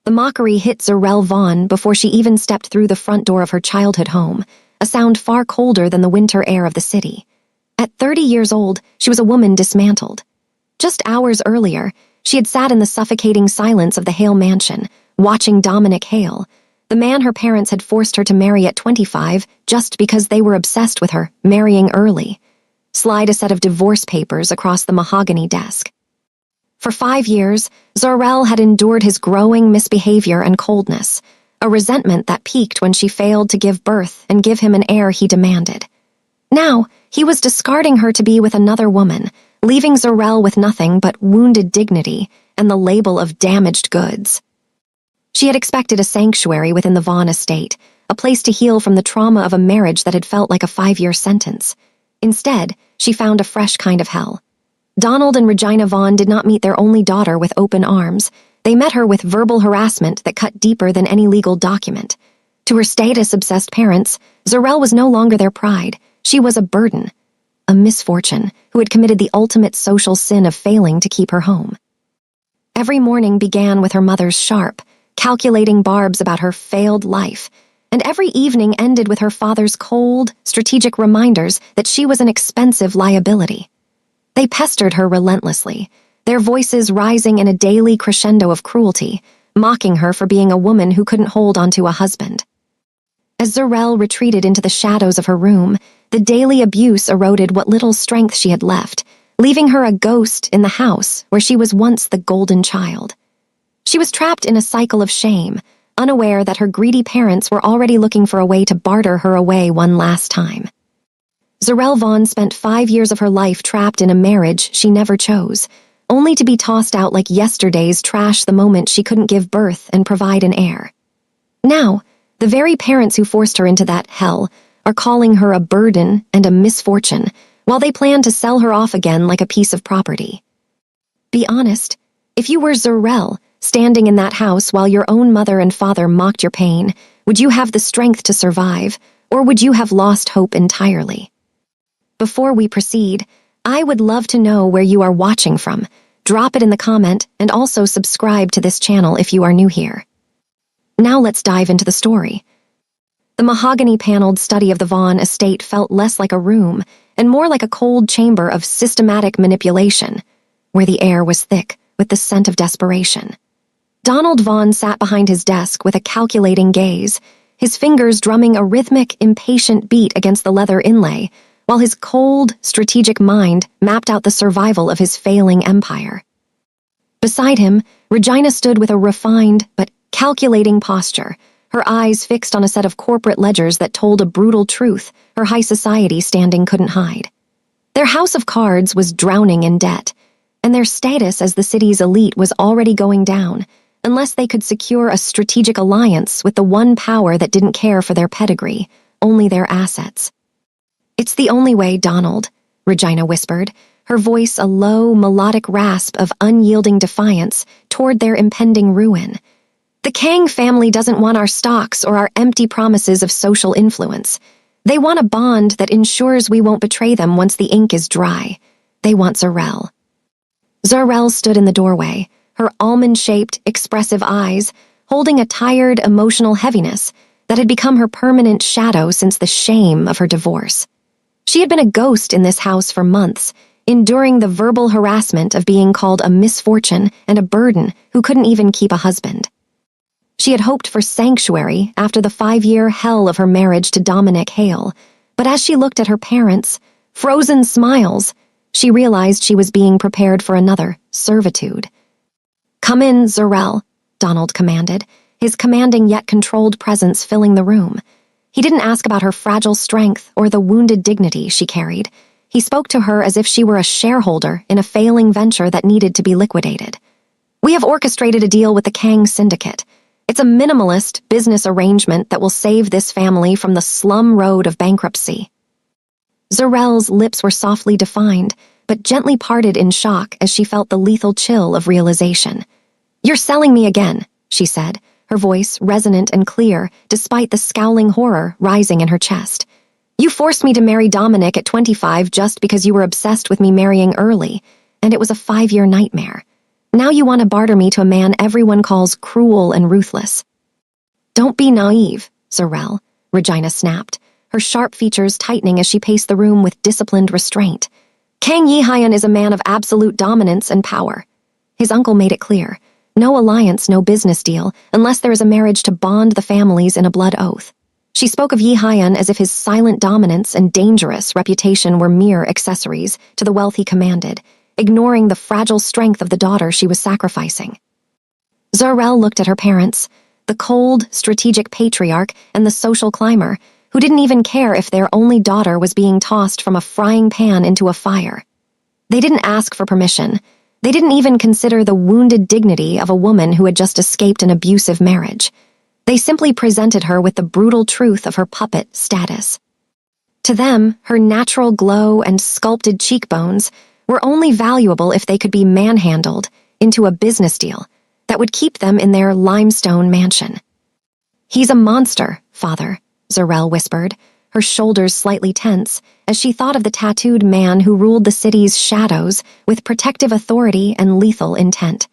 The mockery hit Zarel Vaughn before she even stepped through the front door of her childhood home, a sound far colder than the winter air of the city. At 30 years old, she was a woman dismantled. Just hours earlier, she had sat in the suffocating silence of the Hale mansion, watching Dominic Hale, the man her parents had forced her to marry at 25 just because they were obsessed with her marrying early. Slide a set of divorce papers across the mahogany desk. For 5 years, Zarel had endured his growing misbehavior and coldness, a resentment that peaked when she failed to give birth and give him an heir he demanded. Now, he was discarding her to be with another woman, leaving Zarel with nothing but wounded dignity and the label of damaged goods. She had expected a sanctuary within the Vaughn estate, a place to heal from the trauma of a marriage that had felt like a 5-year sentence. Instead, she found a fresh kind of hell. Donald and Regina Vaughn did not meet their only daughter with open arms. They met her with verbal harassment that cut deeper than any legal document. To her status-obsessed parents, Zarel was no longer their pride. She was a burden, a misfortune who had committed the ultimate social sin of failing to keep her home. Every morning began with her mother's sharp, calculating barbs about her failed life, and every evening ended with her father's cold, strategic reminders that she was an expensive liability. They pestered her relentlessly, their voices rising in a daily crescendo of cruelty, mocking her for being a woman who couldn't hold onto a husband. As Zarel retreated into the shadows of her room, the daily abuse eroded what little strength she had left, leaving her a ghost in the house where she was once the golden child. She was trapped in a cycle of shame, unaware that her greedy parents were already looking for a way to barter her away one last time. Zarel Vaughn spent 5 years of her life trapped in a marriage she never chose, only to be tossed out like yesterday's trash the moment she couldn't give birth and provide an heir. Now, the very parents who forced her into that hell are calling her a burden and a misfortune, while they plan to sell her off again like a piece of property. Be honest, if you were Zarel, standing in that house while your own mother and father mocked your pain, would you have the strength to survive, or would you have lost hope entirely? Before we proceed, I would love to know where you are watching from. Drop it in the comment and also subscribe to this channel if you are new here. Now let's dive into the story. The mahogany-paneled study of the Vaughn estate felt less like a room and more like a cold chamber of systematic manipulation, where the air was thick with the scent of desperation. Donald Vaughn sat behind his desk with a calculating gaze, his fingers drumming a rhythmic, impatient beat against the leather inlay, while his cold, strategic mind mapped out the survival of his failing empire. Beside him, Regina stood with a refined but calculating posture, her eyes fixed on a set of corporate ledgers that told a brutal truth her high society standing couldn't hide. Their house of cards was drowning in debt, and their status as the city's elite was already going down, unless they could secure a strategic alliance with the one power that didn't care for their pedigree, only their assets. "It's the only way, Donald," Regina whispered, her voice a low, melodic rasp of unyielding defiance toward their impending ruin. "The Kang family doesn't want our stocks or our empty promises of social influence. They want a bond that ensures we won't betray them once the ink is dry. They want Zarel." Zarel stood in the doorway, her almond-shaped, expressive eyes holding a tired, emotional heaviness that had become her permanent shadow since the shame of her divorce. She had been a ghost in this house for months, enduring the verbal harassment of being called a misfortune and a burden who couldn't even keep a husband. She had hoped for sanctuary after the 5-year hell of her marriage to Dominic Hale, but as she looked at her parents, frozen smiles, she realized she was being prepared for another servitude. "Come in, Zarel," Donald commanded, his commanding yet controlled presence filling the room. He didn't ask about her fragile strength or the wounded dignity she carried. He spoke to her as if she were a shareholder in a failing venture that needed to be liquidated. "We have orchestrated a deal with the Kang Syndicate. It's a minimalist business arrangement that will save this family from the slum road of bankruptcy." Zarel's lips were softly defined, but gently parted in shock as she felt the lethal chill of realization. "You're selling me again," she said, her voice resonant and clear despite the scowling horror rising in her chest. "You forced me to marry Dominic at 25 just because you were obsessed with me marrying early, and it was a 5-year nightmare. Now you want to barter me to a man everyone calls cruel and ruthless. Don't be naive, Zarel, Regina snapped, her sharp features tightening as she paced the room with disciplined restraint. Kang Yihayan is a man of absolute dominance and power. His uncle made it clear. No alliance, no business deal, unless there is a marriage to bond the families in a blood oath. She spoke of Yihayan as if his silent dominance and dangerous reputation were mere accessories to the wealth he commanded, ignoring the fragile strength of the daughter she was sacrificing. Zarel looked at her parents, the cold, strategic patriarch and the social climber, who didn't even care if their only daughter was being tossed from a frying pan into a fire. They didn't ask for permission. They didn't even consider the wounded dignity of a woman who had just escaped an abusive marriage. They simply presented her with the brutal truth of her puppet status. To them, her natural glow and sculpted cheekbones were only valuable if they could be manhandled into a business deal that would keep them in their limestone mansion. He's a monster, father, Zarel whispered, her shoulders slightly tense as she thought of the tattooed man who ruled the city's shadows with protective authority and lethal intent.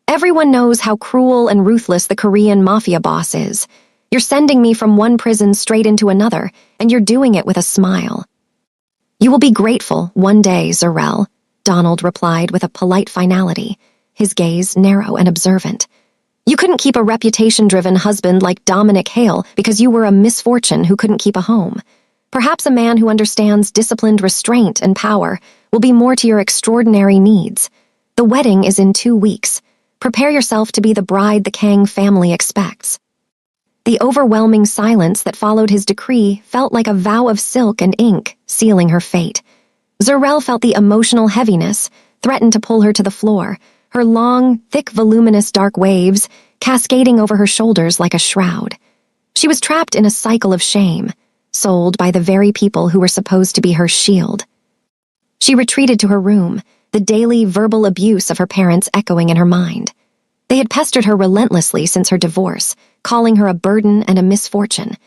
Everyone knows how cruel and ruthless the Korean mafia boss is. You're sending me from one prison straight into another, and you're doing it with a smile. You will be grateful one day, Zarel, Donald replied with a polite finality, his gaze narrow and observant. You couldn't keep a reputation-driven husband like Dominic Hale because you were a misfortune who couldn't keep a home. Perhaps a man who understands disciplined restraint and power will be more to your extraordinary needs. The wedding is in 2 weeks. Prepare yourself to be the bride the Kang family expects. The overwhelming silence that followed his decree felt like a vow of silk and ink sealing her fate. Zarel felt the emotional heaviness threaten to pull her to the floor, her long, thick, voluminous dark waves cascading over her shoulders like a shroud. She was trapped in a cycle of shame, sold by the very people who were supposed to be her shield. She retreated to her room, the daily verbal abuse of her parents echoing in her mind. They had pestered her relentlessly since her divorce, calling her a burden and a misfortune,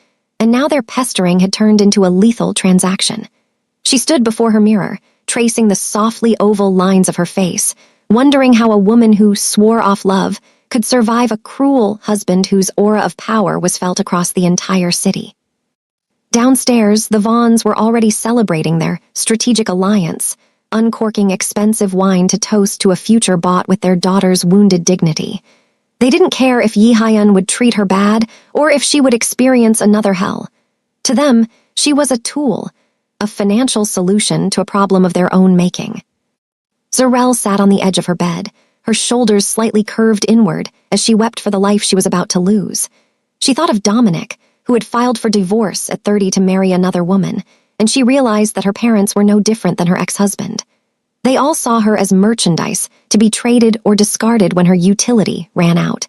and now their pestering had turned into a lethal transaction. She stood before her mirror, tracing the softly oval lines of her face, wondering how a woman who swore off love could survive a cruel husband whose aura of power was felt across the entire city. Downstairs, the Vaughns were already celebrating their strategic alliance, uncorking expensive wine to toast to a future bought with their daughter's wounded dignity. They didn't care if Yihayan would treat her bad or if she would experience another hell. To them, she was a tool, a financial solution to a problem of their own making. Zarel sat on the edge of her bed, her shoulders slightly curved inward as she wept for the life she was about to lose. She thought of Dominic, who had filed for divorce at 30 to marry another woman, and she realized that her parents were no different than her ex-husband. They all saw her as merchandise to be traded or discarded when her utility ran out.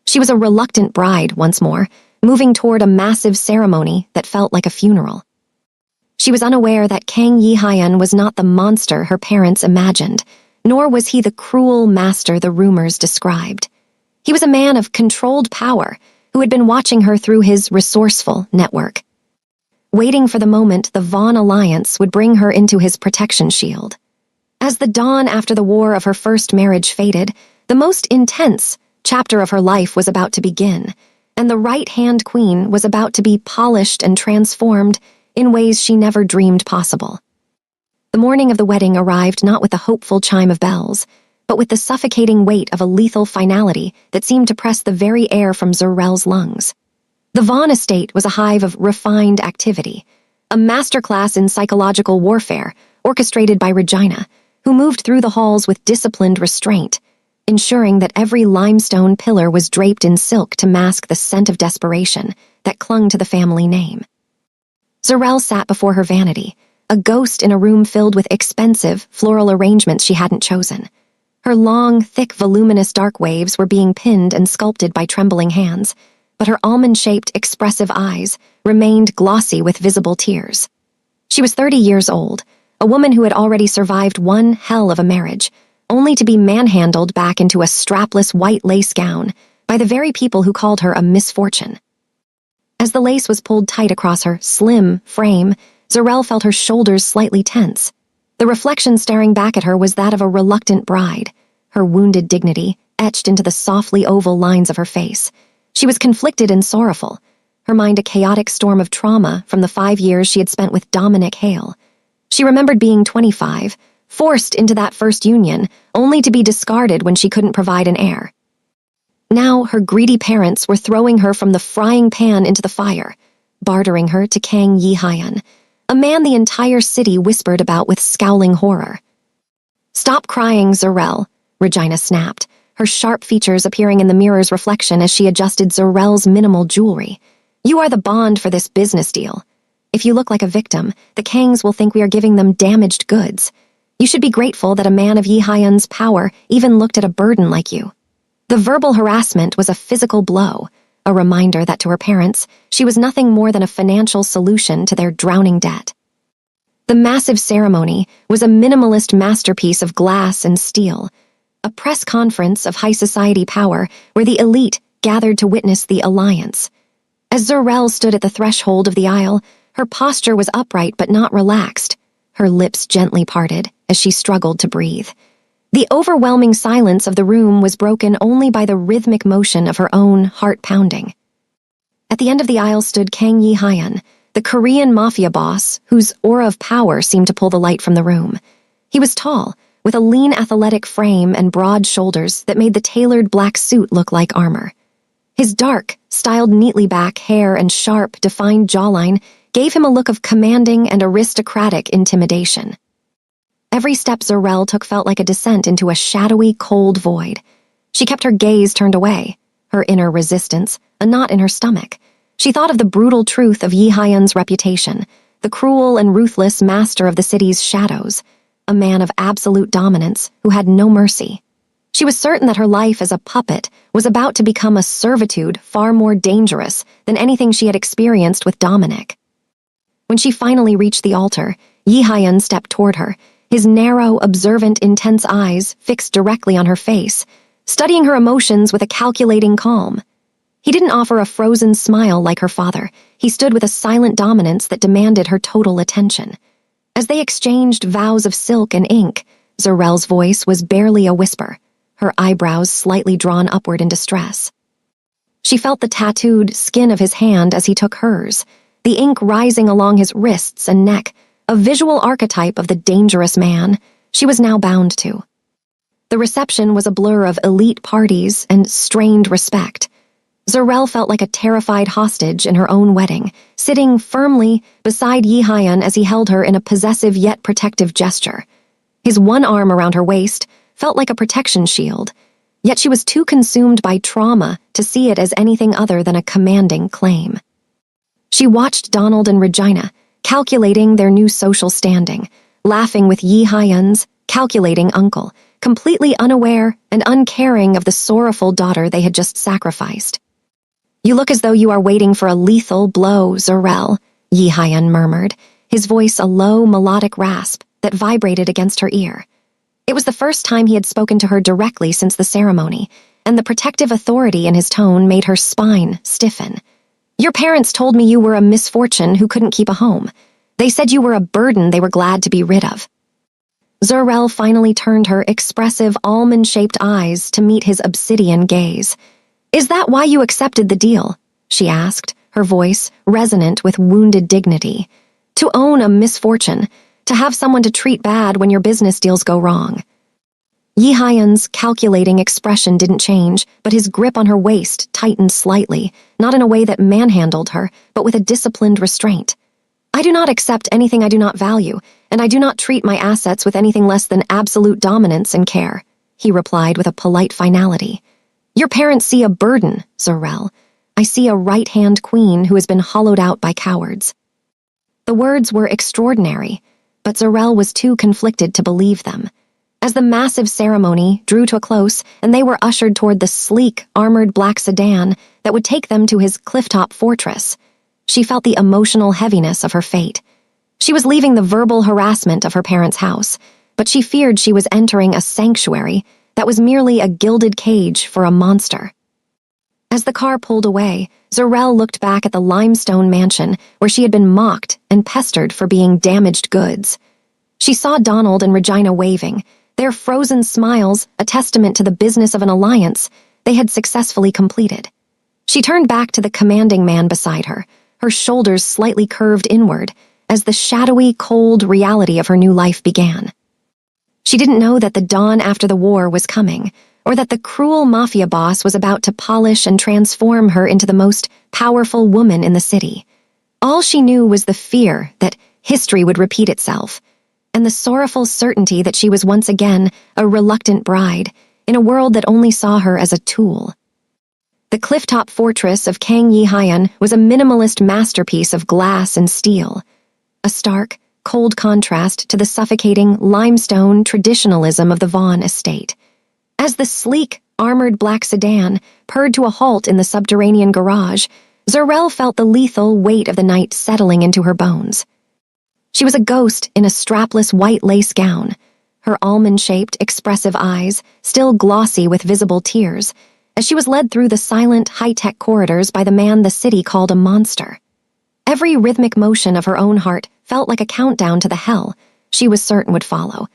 She was a reluctant bride once more, moving toward a massive ceremony that felt like a funeral. She was unaware that Kang Yihayan was not the monster her parents imagined, nor was he the cruel master the rumors described. He was a man of controlled power who had been watching her through his resourceful network, waiting for the moment the Vaughn alliance would bring her into his protection shield. As the dawn after the war of her first marriage faded, the most intense chapter of her life was about to begin, and the right-hand queen was about to be polished and transformed in ways she never dreamed possible. The morning of the wedding arrived not with the hopeful chime of bells, but with the suffocating weight of a lethal finality that seemed to press the very air from Zarel's lungs. The Vaughn estate was a hive of refined activity, a masterclass in psychological warfare orchestrated by Regina, who moved through the halls with disciplined restraint, ensuring that every limestone pillar was draped in silk to mask the scent of desperation that clung to the family name. Zarel sat before her vanity, a ghost in a room filled with expensive, floral arrangements she hadn't chosen. Her long, thick, voluminous dark waves were being pinned and sculpted by trembling hands, but her almond-shaped, expressive eyes remained glossy with visible tears. She was 30 years old, a woman who had already survived one hell of a marriage, only to be manhandled back into a strapless white lace gown by the very people who called her a misfortune. As the lace was pulled tight across her slim frame, Zarel felt her shoulders slightly tense. The reflection staring back at her was that of a reluctant bride, her wounded dignity etched into the softly oval lines of her face. She was conflicted and sorrowful, her mind a chaotic storm of trauma from the 5 years she had spent with Dominic Hale. She remembered being 25, forced into that first union, only to be discarded when she couldn't provide an heir. Now her greedy parents were throwing her from the frying pan into the fire, bartering her to Kang Yi-hyun, a man the entire city whispered about with scowling horror. "Stop crying, Zarel," Regina snapped, her sharp features appearing in the mirror's reflection as she adjusted Zarel's minimal jewelry. "You are the bond for this business deal. If you look like a victim, the Kangs will think we are giving them damaged goods. You should be grateful that a man of Yi-hyun's power even looked at a burden like you." The verbal harassment was a physical blow, a reminder that to her parents, she was nothing more than a financial solution to their drowning debt. The massive ceremony was a minimalist masterpiece of glass and steel, a press conference of high society power where the elite gathered to witness the alliance. As Zarel stood at the threshold of the aisle, her posture was upright but not relaxed, her lips gently parted as she struggled to breathe. The overwhelming silence of the room was broken only by the rhythmic motion of her own heart pounding. At the end of the aisle stood Kang Yi-hyun, the Korean mafia boss whose aura of power seemed to pull the light from the room. He was tall, with a lean athletic frame and broad shoulders that made the tailored black suit look like armor. His dark, styled neatly back hair and sharp, defined jawline gave him a look of commanding and aristocratic intimidation. Every step Zarel took felt like a descent into a shadowy, cold void. She kept her gaze turned away, her inner resistance, a knot in her stomach. She thought of the brutal truth of Yi-hyun's reputation, the cruel and ruthless master of the city's shadows, a man of absolute dominance who had no mercy. She was certain that her life as a puppet was about to become a servitude far more dangerous than anything she had experienced with Dominic. When she finally reached the altar, Yi-hyun stepped toward her, his narrow, observant, intense eyes fixed directly on her face, studying her emotions with a calculating calm. He didn't offer a frozen smile like her father. He stood with a silent dominance that demanded her total attention. As they exchanged vows of silk and ink, Zarel's voice was barely a whisper, her eyebrows slightly drawn upward in distress. She felt the tattooed skin of his hand as he took hers, the ink rising along his wrists and neck, a visual archetype of the dangerous man she was now bound to. The reception was a blur of elite parties and strained respect. Zarel felt like a terrified hostage in her own wedding, sitting firmly beside Yi-hyun as he held her in a possessive yet protective gesture. His one arm around her waist felt like a protection shield, yet she was too consumed by trauma to see it as anything other than a commanding claim. She watched Donald and Regina, calculating their new social standing, laughing with Yi-hyun's calculating uncle, completely unaware and uncaring of the sorrowful daughter they had just sacrificed. "You look as though you are waiting for a lethal blow, Zarel," Yi-hyun murmured, his voice a low, melodic rasp that vibrated against her ear. It was the first time he had spoken to her directly since the ceremony, and the protective authority in his tone made her spine stiffen. "Your parents told me you were a misfortune who couldn't keep a home. They said you were a burden they were glad to be rid of." Zarel finally turned her expressive almond-shaped eyes to meet his obsidian gaze. "Is that why you accepted the deal?" she asked, her voice resonant with wounded dignity. "To own a misfortune, to have someone to treat bad when your business deals go wrong." Yi-hyun's calculating expression didn't change, but his grip on her waist tightened slightly, not in a way that manhandled her, but with a disciplined restraint. "I do not accept anything I do not value, and I do not treat my assets with anything less than absolute dominance and care," he replied with a polite finality. "Your parents see a burden, Zarel. I see a right-hand queen who has been hollowed out by cowards." The words were extraordinary, but Zarel was too conflicted to believe them. As the massive ceremony drew to a close and they were ushered toward the sleek, armored black sedan that would take them to his clifftop fortress, she felt the emotional heaviness of her fate. She was leaving the verbal harassment of her parents' house, but she feared she was entering a sanctuary that was merely a gilded cage for a monster. As the car pulled away, Zarel looked back at the limestone mansion where she had been mocked and pestered for being damaged goods. She saw Donald and Regina waving, Their frozen smiles, a testament to the business of an alliance they had successfully completed. She turned back to the commanding man beside her, her shoulders slightly curved inward, as the shadowy, cold reality of her new life began. She didn't know that the dawn after the war was coming, or that the cruel mafia boss was about to polish and transform her into the most powerful woman in the city. All she knew was the fear that history would repeat itself, and the sorrowful certainty that she was once again a reluctant bride in a world that only saw her as a tool. The clifftop fortress of Kang Yi Hyan was a minimalist masterpiece of glass and steel, a stark, cold contrast to the suffocating limestone traditionalism of the Vaughn estate. As the sleek, armored black sedan purred to a halt in the subterranean garage, Zarel felt the lethal weight of the night settling into her bones. She was a ghost in a strapless white lace gown, her almond-shaped, expressive eyes still glossy with visible tears, as she was led through the silent, high-tech corridors by the man the city called a monster. Every rhythmic motion of her own heart felt like a countdown to the hell she was certain would follow,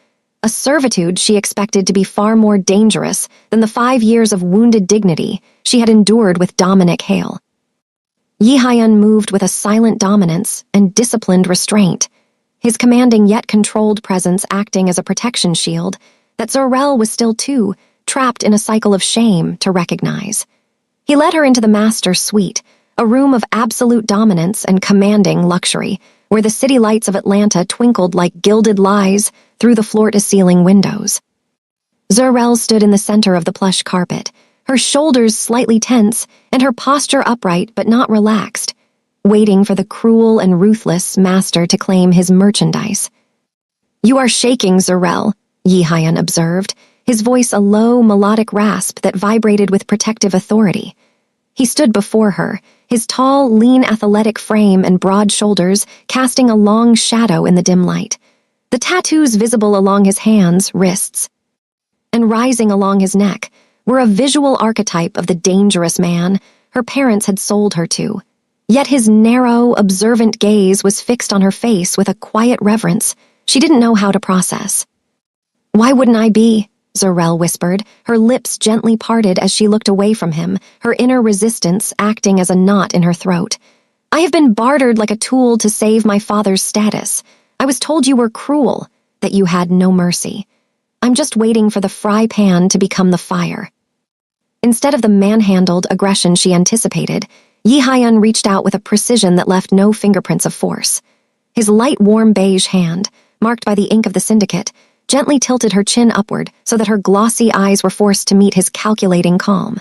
a servitude she expected to be far more dangerous than the 5 years of wounded dignity she had endured with Dominic Hale. Yi Hyan moved with a silent dominance and disciplined restraint, his commanding yet controlled presence acting as a protection shield that Zarel was still too trapped in a cycle of shame to recognize. He led her into the master suite, a room of absolute dominance and commanding luxury, where the city lights of Atlanta twinkled like gilded lies through the floor-to-ceiling windows. Zarel stood in the center of the plush carpet, her shoulders slightly tense and her posture upright but not relaxed, waiting for the cruel and ruthless master to claim his merchandise. "You are shaking, Zarel," Yi Hyan observed, his voice a low, melodic rasp that vibrated with protective authority. He stood before her, his tall, lean athletic frame and broad shoulders casting a long shadow in the dim light, the tattoos visible along his hands, wrists, and rising along his neck were a visual archetype of the dangerous man her parents had sold her to. Yet his narrow, observant gaze was fixed on her face with a quiet reverence she didn't know how to process. "Why wouldn't I be?" Zarel whispered, her lips gently parted as she looked away from him, her inner resistance acting as a knot in her throat. "I have been bartered like a tool to save my father's status. I was told you were cruel, that you had no mercy. I'm just waiting for the fry pan to become the fire." Instead of the manhandled aggression she anticipated, Yi Hyan reached out with a precision that left no fingerprints of force. His light, warm beige hand, marked by the ink of the syndicate, gently tilted her chin upward so that her glossy eyes were forced to meet his calculating calm.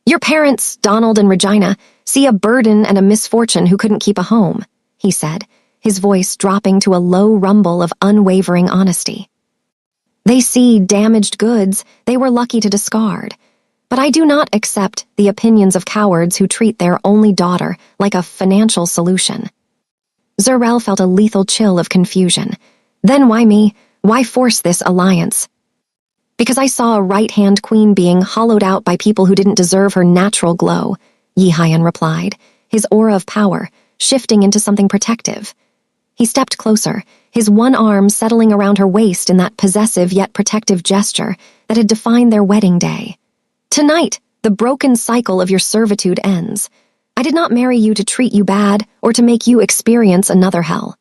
"Your parents, Donald and Regina, see a burden and a misfortune who couldn't keep a home," he said, his voice dropping to a low rumble of unwavering honesty. "They see damaged goods they were lucky to discard. But I do not accept the opinions of cowards who treat their only daughter like a financial solution." Zarel felt a lethal chill of confusion. Then why me? Why force this alliance? "Because I saw a right-hand queen being hollowed out by people who didn't deserve her natural glow," Yi Hyan replied, his aura of power shifting into something protective. He stepped closer, his one arm settling around her waist in that possessive yet protective gesture that had defined their wedding day. "Tonight, the broken cycle of your servitude ends. I did not marry you to treat you bad or to make you experience another hell.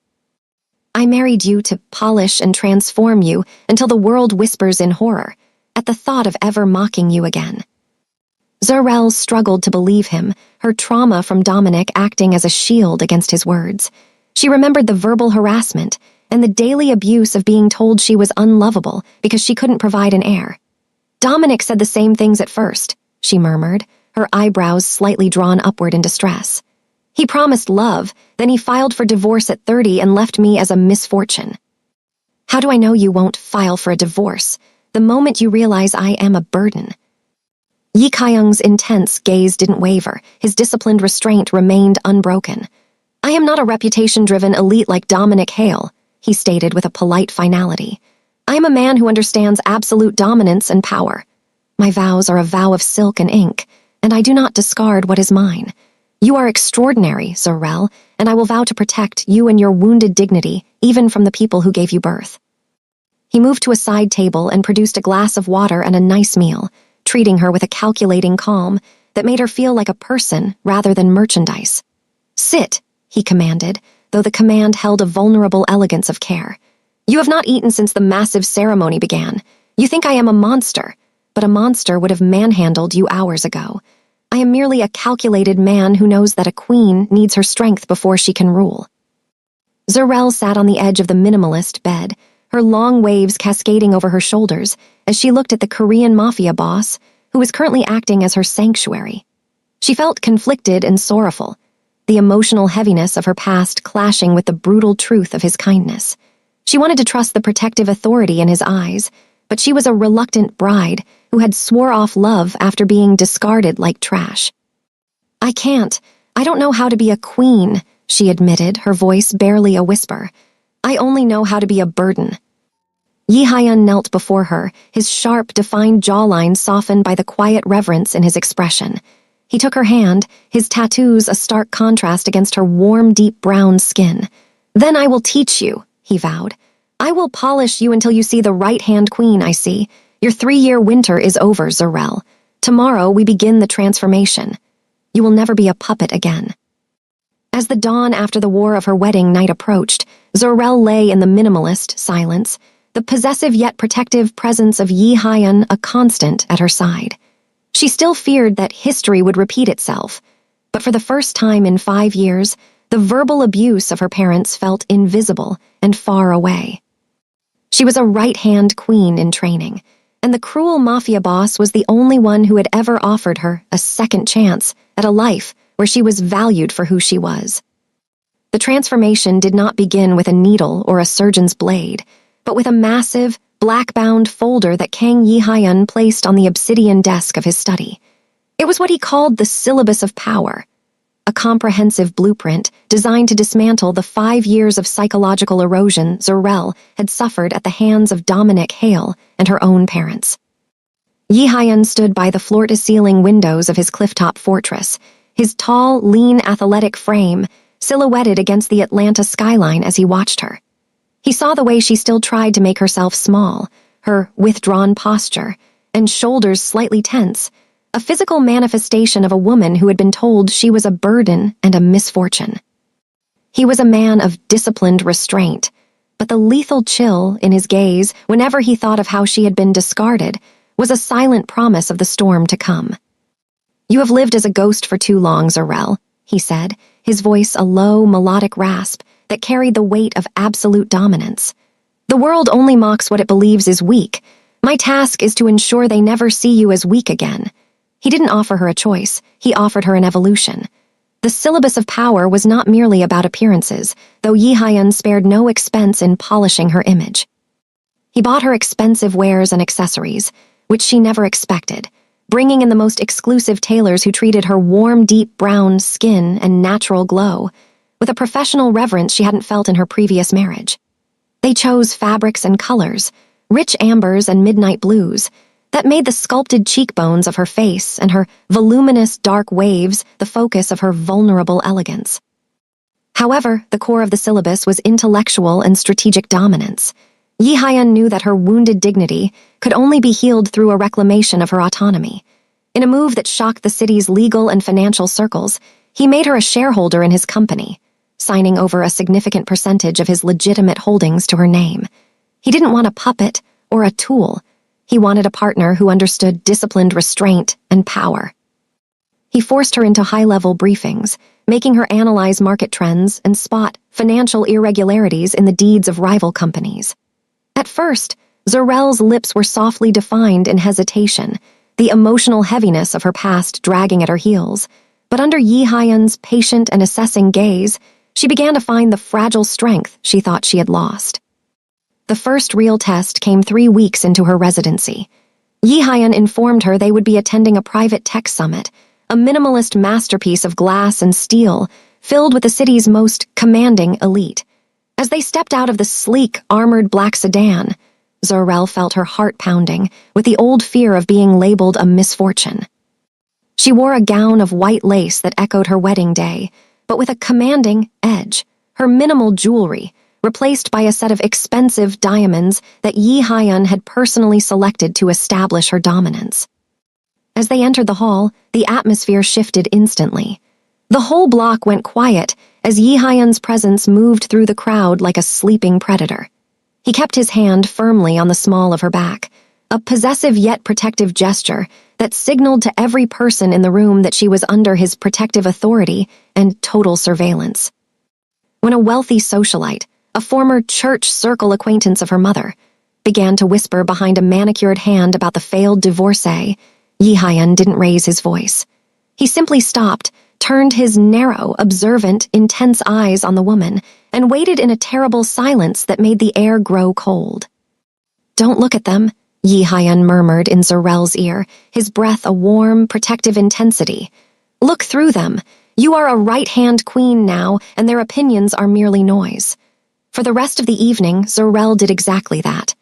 I married you to polish and transform you until the world whispers in horror at the thought of ever mocking you again." Zarel struggled to believe him, her trauma from Dominic acting as a shield against his words. She remembered the verbal harassment and the daily abuse of being told she was unlovable because she couldn't provide an heir. "Dominic said the same things at first," she murmured, her eyebrows slightly drawn upward in distress. "He promised love, then he filed for divorce at 30 and left me as a misfortune. How do I know you won't file for a divorce the moment you realize I am a burden?" Yi Kyung's intense gaze didn't waver, his disciplined restraint remained unbroken. "I am not a reputation-driven elite like Dominic Hale," he stated with a polite finality. "I am a man who understands absolute dominance and power. My vows are a vow of silk and ink, and I do not discard what is mine. You are extraordinary, Zarel, and I will vow to protect you and your wounded dignity, even from the people who gave you birth." He moved to a side table and produced a glass of water and a nice meal, treating her with a calculating calm that made her feel like a person rather than merchandise. "Sit," he commanded, though the command held a vulnerable elegance of care. "You have not eaten since the massive ceremony began. You think I am a monster, but a monster would have manhandled you hours ago. I am merely a calculated man who knows that a queen needs her strength before she can rule." Zurel sat on the edge of the minimalist bed, her long waves cascading over her shoulders as she looked at the Korean mafia boss, who was currently acting as her sanctuary. She felt conflicted and sorrowful, the emotional heaviness of her past clashing with the brutal truth of his kindness. She wanted to trust the protective authority in his eyes, but she was a reluctant bride who had swore off love after being discarded like trash. "I can't. I don't know how to be a queen," she admitted, her voice barely a whisper. "I only know how to be a burden." Yi Hyun knelt before her, his sharp, defined jawline softened by the quiet reverence in his expression. He took her hand, his tattoos a stark contrast against her warm, deep brown skin. "Then I will teach you," he vowed. "I will polish you until you see the right-hand queen I see. Your 3-year winter is over, Zurel. Tomorrow we begin the transformation. You will never be a puppet again." As the dawn after the war of her wedding night approached, Zurel lay in the minimalist silence, the possessive yet protective presence of Yi Hyun a constant at her side. She still feared that history would repeat itself, but for the first time in 5 years, the verbal abuse of her parents felt invisible and far away. She was a right-hand queen in training, and the cruel mafia boss was the only one who had ever offered her a second chance at a life where she was valued for who she was. The transformation did not begin with a needle or a surgeon's blade, but with a massive, black-bound folder that Kang Yi Hyun placed on the obsidian desk of his study. It was what he called the Syllabus of Power, a comprehensive blueprint designed to dismantle the 5 years of psychological erosion Zurel had suffered at the hands of Dominic Hale and her own parents. Yi Hyun stood by the floor-to-ceiling windows of his clifftop fortress, his tall, lean, athletic frame silhouetted against the Atlanta skyline as he watched her. He saw the way she still tried to make herself small, her withdrawn posture, and shoulders slightly tense, a physical manifestation of a woman who had been told she was a burden and a misfortune. He was a man of disciplined restraint, but the lethal chill in his gaze whenever he thought of how she had been discarded was a silent promise of the storm to come. "You have lived as a ghost for too long, Zurel," he said, his voice a low, melodic rasp that carried the weight of absolute dominance. "The world only mocks what it believes is weak. My task is to ensure they never see you as weak again." He didn't offer her a choice, he offered her an evolution. The Syllabus of Power was not merely about appearances, though Yi Hyun spared no expense in polishing her image. He bought her expensive wares and accessories, which she never expected, bringing in the most exclusive tailors who treated her warm, deep brown skin and natural glow with a professional reverence she hadn't felt in her previous marriage. They chose fabrics and colors, rich ambers and midnight blues, that made the sculpted cheekbones of her face and her voluminous dark waves the focus of her vulnerable elegance. However, the core of the syllabus was intellectual and strategic dominance. Yi Hyun knew that her wounded dignity could only be healed through a reclamation of her autonomy. In a move that shocked the city's legal and financial circles, he made her a shareholder in his company, signing over a significant percentage of his legitimate holdings to her name. He didn't want a puppet or a tool. He wanted a partner who understood disciplined restraint and power. He forced her into high-level briefings, making her analyze market trends and spot financial irregularities in the deeds of rival companies. At first, Zurel's lips were softly defined in hesitation, the emotional heaviness of her past dragging at her heels, but under Yi Hyun's patient and assessing gaze, she began to find the fragile strength she thought she had lost. The first real test came 3 weeks into her residency. Yi Hyun informed her they would be attending a private tech summit, a minimalist masterpiece of glass and steel filled with the city's most commanding elite. As they stepped out of the sleek, armored black sedan, Zurel felt her heart pounding with the old fear of being labeled a misfortune. She wore a gown of white lace that echoed her wedding day, but with a commanding edge, her minimal jewelry replaced by a set of expensive diamonds that Yi Hyun had personally selected to establish her dominance. As they entered the hall, the atmosphere shifted instantly. The whole block went quiet as Yi Hyun's presence moved through the crowd like a sleeping predator. He kept his hand firmly on the small of her back, a possessive yet protective gesture that signaled to every person in the room that she was under his protective authority and total surveillance. When a wealthy socialite, a former church circle acquaintance of her mother, began to whisper behind a manicured hand about the failed divorcee, Yi Hyun didn't raise his voice. He simply stopped, turned his narrow, observant, intense eyes on the woman, and waited in a terrible silence that made the air grow cold. "Don't look at them," Yi Hyun murmured in Zarel's ear, his breath a warm, protective intensity. "Look through them. You are a right-hand queen now, and their opinions are merely noise." For the rest of the evening, Zarel did exactly that.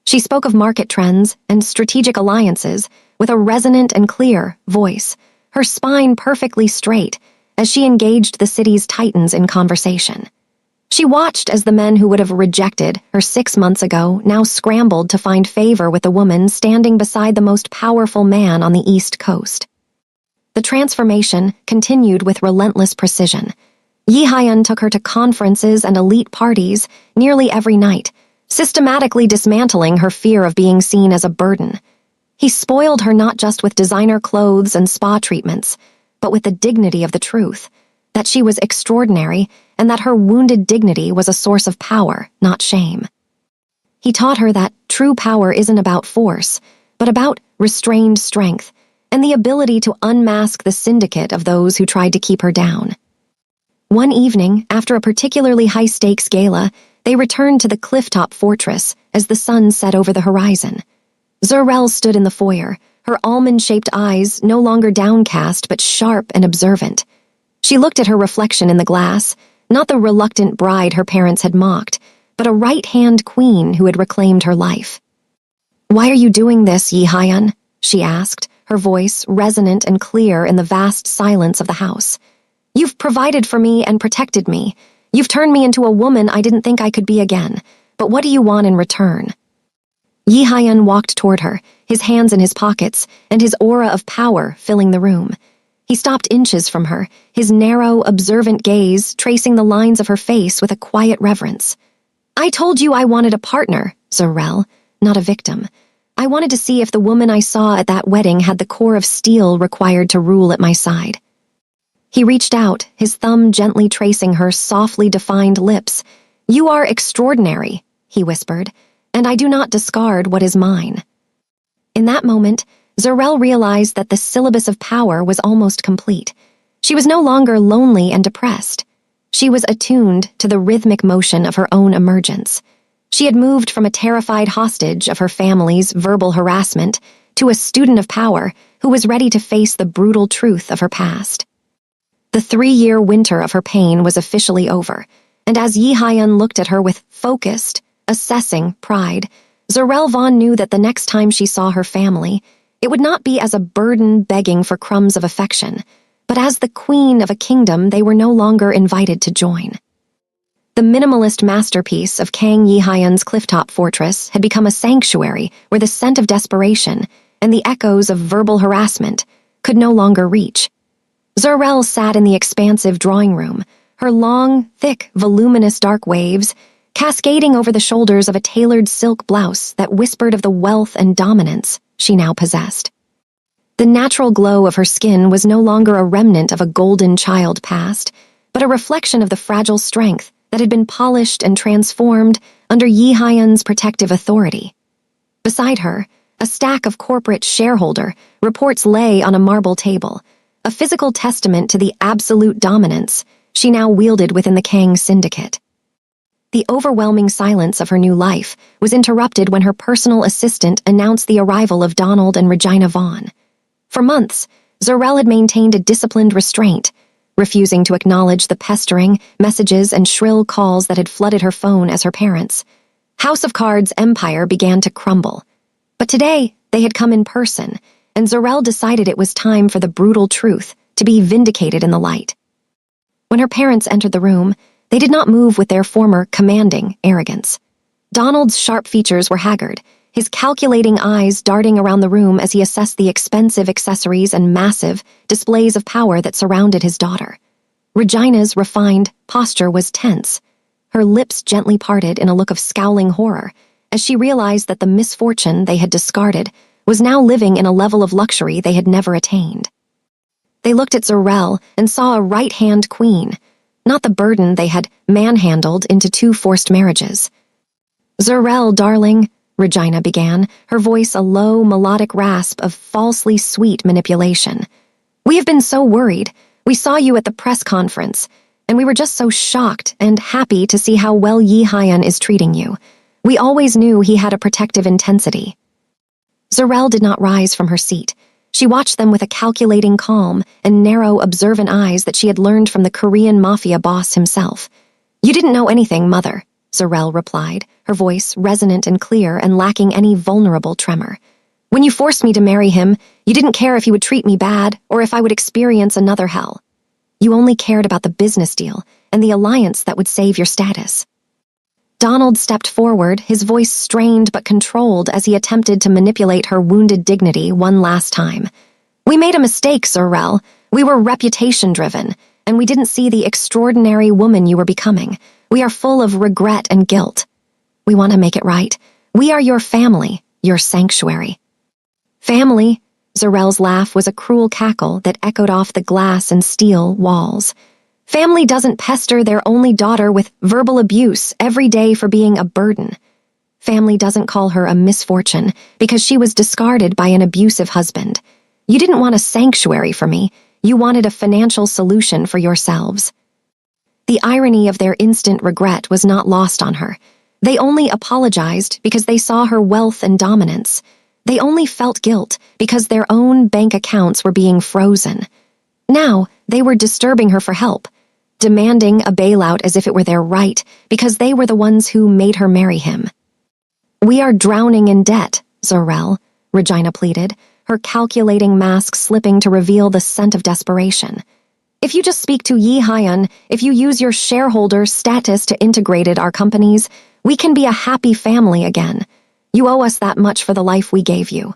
She spoke of market trends and strategic alliances with a resonant and clear voice, her spine perfectly straight, as she engaged the city's titans in conversation. She watched as the men who would have rejected her 6 months ago now scrambled to find favor with the woman standing beside the most powerful man on the East Coast. The transformation continued with relentless precision. Yi Hyun took her to conferences and elite parties nearly every night, systematically dismantling her fear of being seen as a burden. He spoiled her not just with designer clothes and spa treatments, but with the dignity of the truth, that she was extraordinary and that her wounded dignity was a source of power, not shame. He taught her that true power isn't about force, but about restrained strength and the ability to unmask the syndicate of those who tried to keep her down. One evening, after a particularly high-stakes gala, they returned to the clifftop fortress as the sun set over the horizon. Zarel stood in the foyer, her almond-shaped eyes no longer downcast but sharp and observant. She looked at her reflection in the glass, not the reluctant bride her parents had mocked, but a right-hand queen who had reclaimed her life. "Why are you doing this, Yi Hyun?" she asked, her voice resonant and clear in the vast silence of the house. "You've provided for me and protected me. You've turned me into a woman I didn't think I could be again. But what do you want in return?" Yi Hyun walked toward her, his hands in his pockets, and his aura of power filling the room. He stopped inches from her, his narrow, observant gaze tracing the lines of her face with a quiet reverence. "I told you I wanted a partner, Zarel, not a victim. I wanted to see if the woman I saw at that wedding had the core of steel required to rule at my side." He reached out, his thumb gently tracing her softly defined lips. "You are extraordinary," he whispered, "and I do not discard what is mine." In that moment, Zarel realized that the syllabus of power was almost complete. She was no longer lonely and depressed. She was attuned to the rhythmic motion of her own emergence. She had moved from a terrified hostage of her family's verbal harassment to a student of power who was ready to face the brutal truth of her past. The 3-year winter of her pain was officially over, and as Yi Hyun looked at her with focused, assessing pride, Zarel Vaughn knew that the next time she saw her family, it would not be as a burden begging for crumbs of affection, but as the queen of a kingdom they were no longer invited to join. The minimalist masterpiece of Kang Yi Hyun's clifftop fortress had become a sanctuary where the scent of desperation and the echoes of verbal harassment could no longer reach. Zarel sat in the expansive drawing room, her long, thick, voluminous dark waves cascading over the shoulders of a tailored silk blouse that whispered of the wealth and dominance she now possessed. The natural glow of her skin was no longer a remnant of a golden child past, but a reflection of the fragile strength that had been polished and transformed under Yi Hyun's protective authority. Beside her, a stack of corporate shareholder reports lay on a marble table, a physical testament to the absolute dominance she now wielded within the Kang syndicate. The overwhelming silence of her new life was interrupted when her personal assistant announced the arrival of Donald and Regina Vaughn. For months, Zarel had maintained a disciplined restraint, refusing to acknowledge the pestering, messages, and shrill calls that had flooded her phone as her parents. House of Cards' empire began to crumble. But today, they had come in person, and Zarel decided it was time for the brutal truth to be vindicated in the light. When her parents entered the room, They did not move with their former commanding arrogance. Donald's sharp features were haggard, his calculating eyes darting around the room as he assessed the expensive accessories and massive displays of power that surrounded his daughter. Regina's refined posture was tense, her lips gently parted in a look of scowling horror, as she realized that the misfortune they had discarded was now living in a level of luxury they had never attained. They looked at Zarel and saw a right-hand queen, not the burden they had manhandled into 2 forced marriages. "Zarel, darling," Regina began, her voice a low, melodic rasp of falsely sweet manipulation. "We have been so worried. We saw you at the press conference, and we were just so shocked and happy to see how well Yi Hyan is treating you. We always knew he had a protective intensity." Zarel did not rise from her seat. She watched them with a calculating calm and narrow, observant eyes that she had learned from the Korean mafia boss himself. "You didn't know anything, Mother," Zarel replied, her voice resonant and clear and lacking any vulnerable tremor. "When you forced me to marry him, you didn't care if he would treat me bad or if I would experience another hell. You only cared about the business deal and the alliance that would save your status." Donald stepped forward, his voice strained but controlled as he attempted to manipulate her wounded dignity one last time. "We made a mistake, Zarel. We were reputation-driven, and we didn't see the extraordinary woman you were becoming. We are full of regret and guilt. We want to make it right. We are your family, your sanctuary." "Family?" Zarel's laugh was a cruel cackle that echoed off the glass and steel walls. "Family doesn't pester their only daughter with verbal abuse every day for being a burden. Family doesn't call her a misfortune because she was discarded by an abusive husband. You didn't want a sanctuary for me. You wanted a financial solution for yourselves." The irony of their instant regret was not lost on her. They only apologized because they saw her wealth and dominance. They only felt guilt because their own bank accounts were being frozen. Now, they were disturbing her for help, demanding a bailout as if it were their right because they were the ones who made her marry him. "We are drowning in debt, Zarel," Regina pleaded, her calculating mask slipping to reveal the scent of desperation. "If you just speak to Yi Hyan, if you use your shareholder status to integrate our companies, we can be a happy family again. You owe us that much for the life we gave you."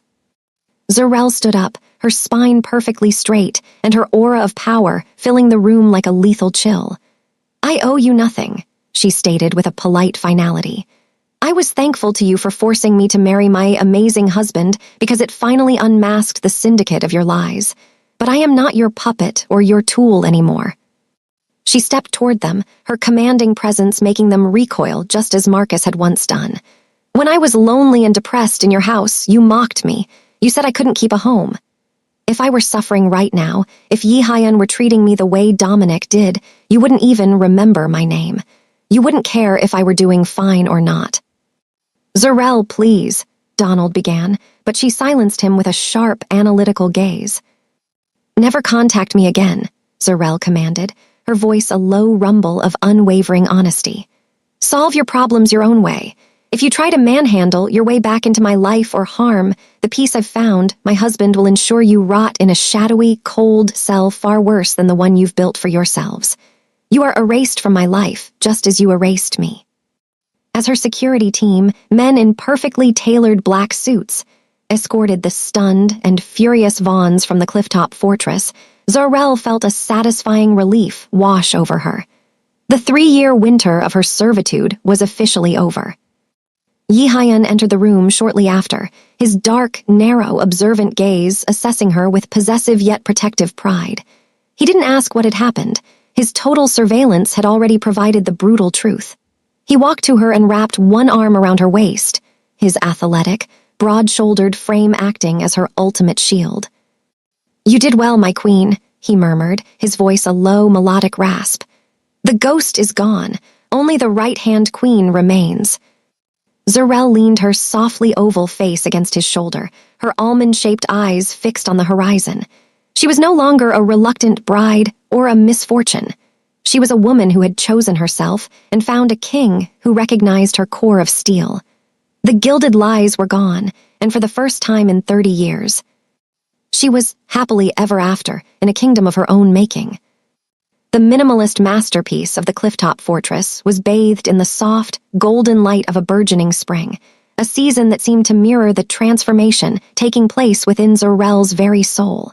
Zarel stood up, her spine perfectly straight and her aura of power filling the room like a lethal chill. "I owe you nothing," she stated with a polite finality. "I was thankful to you for forcing me to marry my amazing husband because it finally unmasked the syndicate of your lies. But I am not your puppet or your tool anymore." She stepped toward them, her commanding presence making them recoil just as Marcus had once done. "When I was lonely and depressed in your house, you mocked me. You said I couldn't keep a home. If I were suffering right now, if Yi Hyan were treating me the way Dominic did, you wouldn't even remember my name. You wouldn't care if I were doing fine or not." "Zarel, please," Donald began, but she silenced him with a sharp, analytical gaze. "Never contact me again," Zarel commanded, her voice a low rumble of unwavering honesty. "Solve your problems your own way. If you try to manhandle your way back into my life or harm the peace I've found, my husband will ensure you rot in a shadowy, cold cell far worse than the one you've built for yourselves. You are erased from my life, just as you erased me." As her security team, men in perfectly tailored black suits, escorted the stunned and furious Vaughns from the clifftop fortress, Zarel felt a satisfying relief wash over her. The 3-year winter of her servitude was officially over. Yi Hyan entered the room shortly after, his dark, narrow, observant gaze assessing her with possessive yet protective pride. He didn't ask what had happened. His total surveillance had already provided the brutal truth. He walked to her and wrapped one arm around her waist, his athletic, broad-shouldered frame acting as her ultimate shield. "You did well, my queen," he murmured, his voice a low, melodic rasp. "The ghost is gone. Only the right-hand queen remains." Zarel leaned her softly oval face against his shoulder, her almond-shaped eyes fixed on the horizon. She was no longer a reluctant bride or a misfortune. She was a woman who had chosen herself and found a king who recognized her core of steel. The gilded lies were gone, and for the first time in 30 years, she was happily ever after in a kingdom of her own making. The minimalist masterpiece of the clifftop fortress was bathed in the soft, golden light of a burgeoning spring, a season that seemed to mirror the transformation taking place within Zarel's very soul.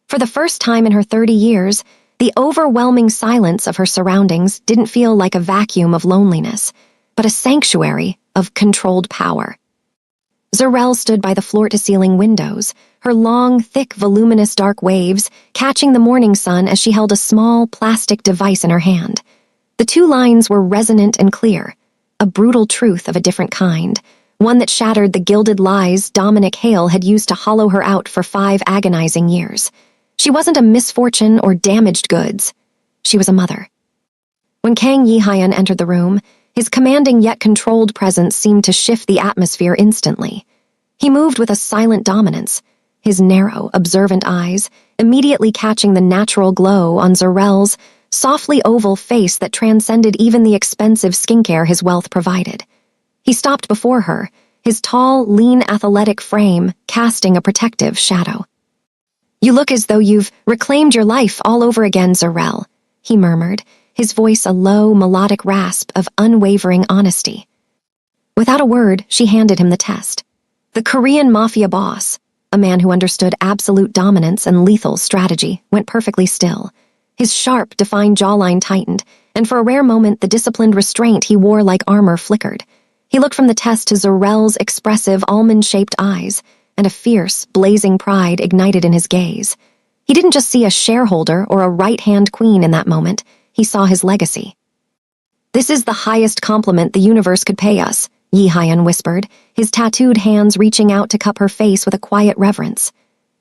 For the first time in her 30 years, the overwhelming silence of her surroundings didn't feel like a vacuum of loneliness, but a sanctuary of controlled power. Zarel stood by the floor-to-ceiling windows, her long, thick, voluminous dark waves catching the morning sun as she held a small, plastic device in her hand. The two lines were resonant and clear, a brutal truth of a different kind, one that shattered the gilded lies Dominic Hale had used to hollow her out for 5 agonizing years. She wasn't a misfortune or damaged goods. She was a mother. When Kang Yihayan entered the room, his commanding yet controlled presence seemed to shift the atmosphere instantly. He moved with a silent dominance, his narrow, observant eyes immediately catching the natural glow on Zarel's softly oval face that transcended even the expensive skincare his wealth provided. He stopped before her, his tall, lean, athletic frame casting a protective shadow. "You look as though you've reclaimed your life all over again, Zarel," he murmured, his voice a low, melodic rasp of unwavering honesty. Without a word, she handed him the test. The Korean mafia boss, a man who understood absolute dominance and lethal strategy, went perfectly still. His sharp, defined jawline tightened, and for a rare moment the disciplined restraint he wore like armor flickered. He looked from the test to Zarel's expressive, almond-shaped eyes, and a fierce, blazing pride ignited in his gaze. He didn't just see a shareholder or a right-hand queen in that moment, he saw his legacy. "This is the highest compliment the universe could pay us," Yihayan whispered, his tattooed hands reaching out to cup her face with a quiet reverence.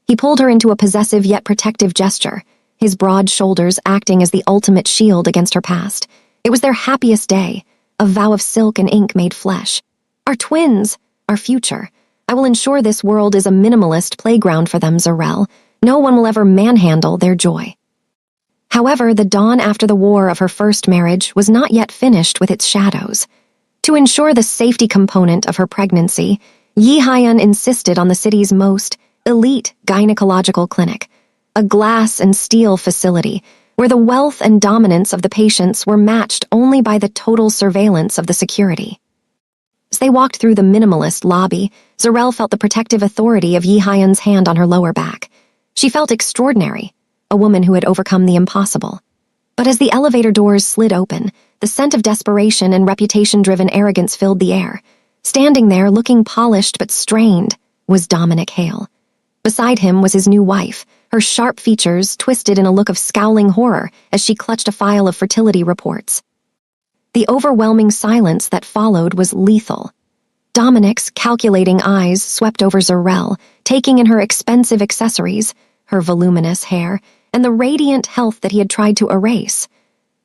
He pulled her into a possessive yet protective gesture, his broad shoulders acting as the ultimate shield against her past. It was their happiest day, a vow of silk and ink made flesh. "Our twins, our future. I will ensure this world is a minimalist playground for them, Zarel. No one will ever manhandle their joy." However, the dawn after the war of her first marriage was not yet finished with its shadows. To ensure the safety component of her pregnancy, Yihayan insisted on the city's most elite gynecological clinic, a glass and steel facility where the wealth and dominance of the patients were matched only by the total surveillance of the security. As they walked through the minimalist lobby, Zarel felt the protective authority of Yihayan's hand on her lower back. She felt extraordinary, a woman who had overcome the impossible. But as the elevator doors slid open, the scent of desperation and reputation-driven arrogance filled the air. Standing there, looking polished but strained, was Dominic Hale. Beside him was his new wife, her sharp features twisted in a look of scowling horror as she clutched a file of fertility reports. The overwhelming silence that followed was lethal. Dominic's calculating eyes swept over Zarel, taking in her expensive accessories, her voluminous hair, and the radiant health that he had tried to erase.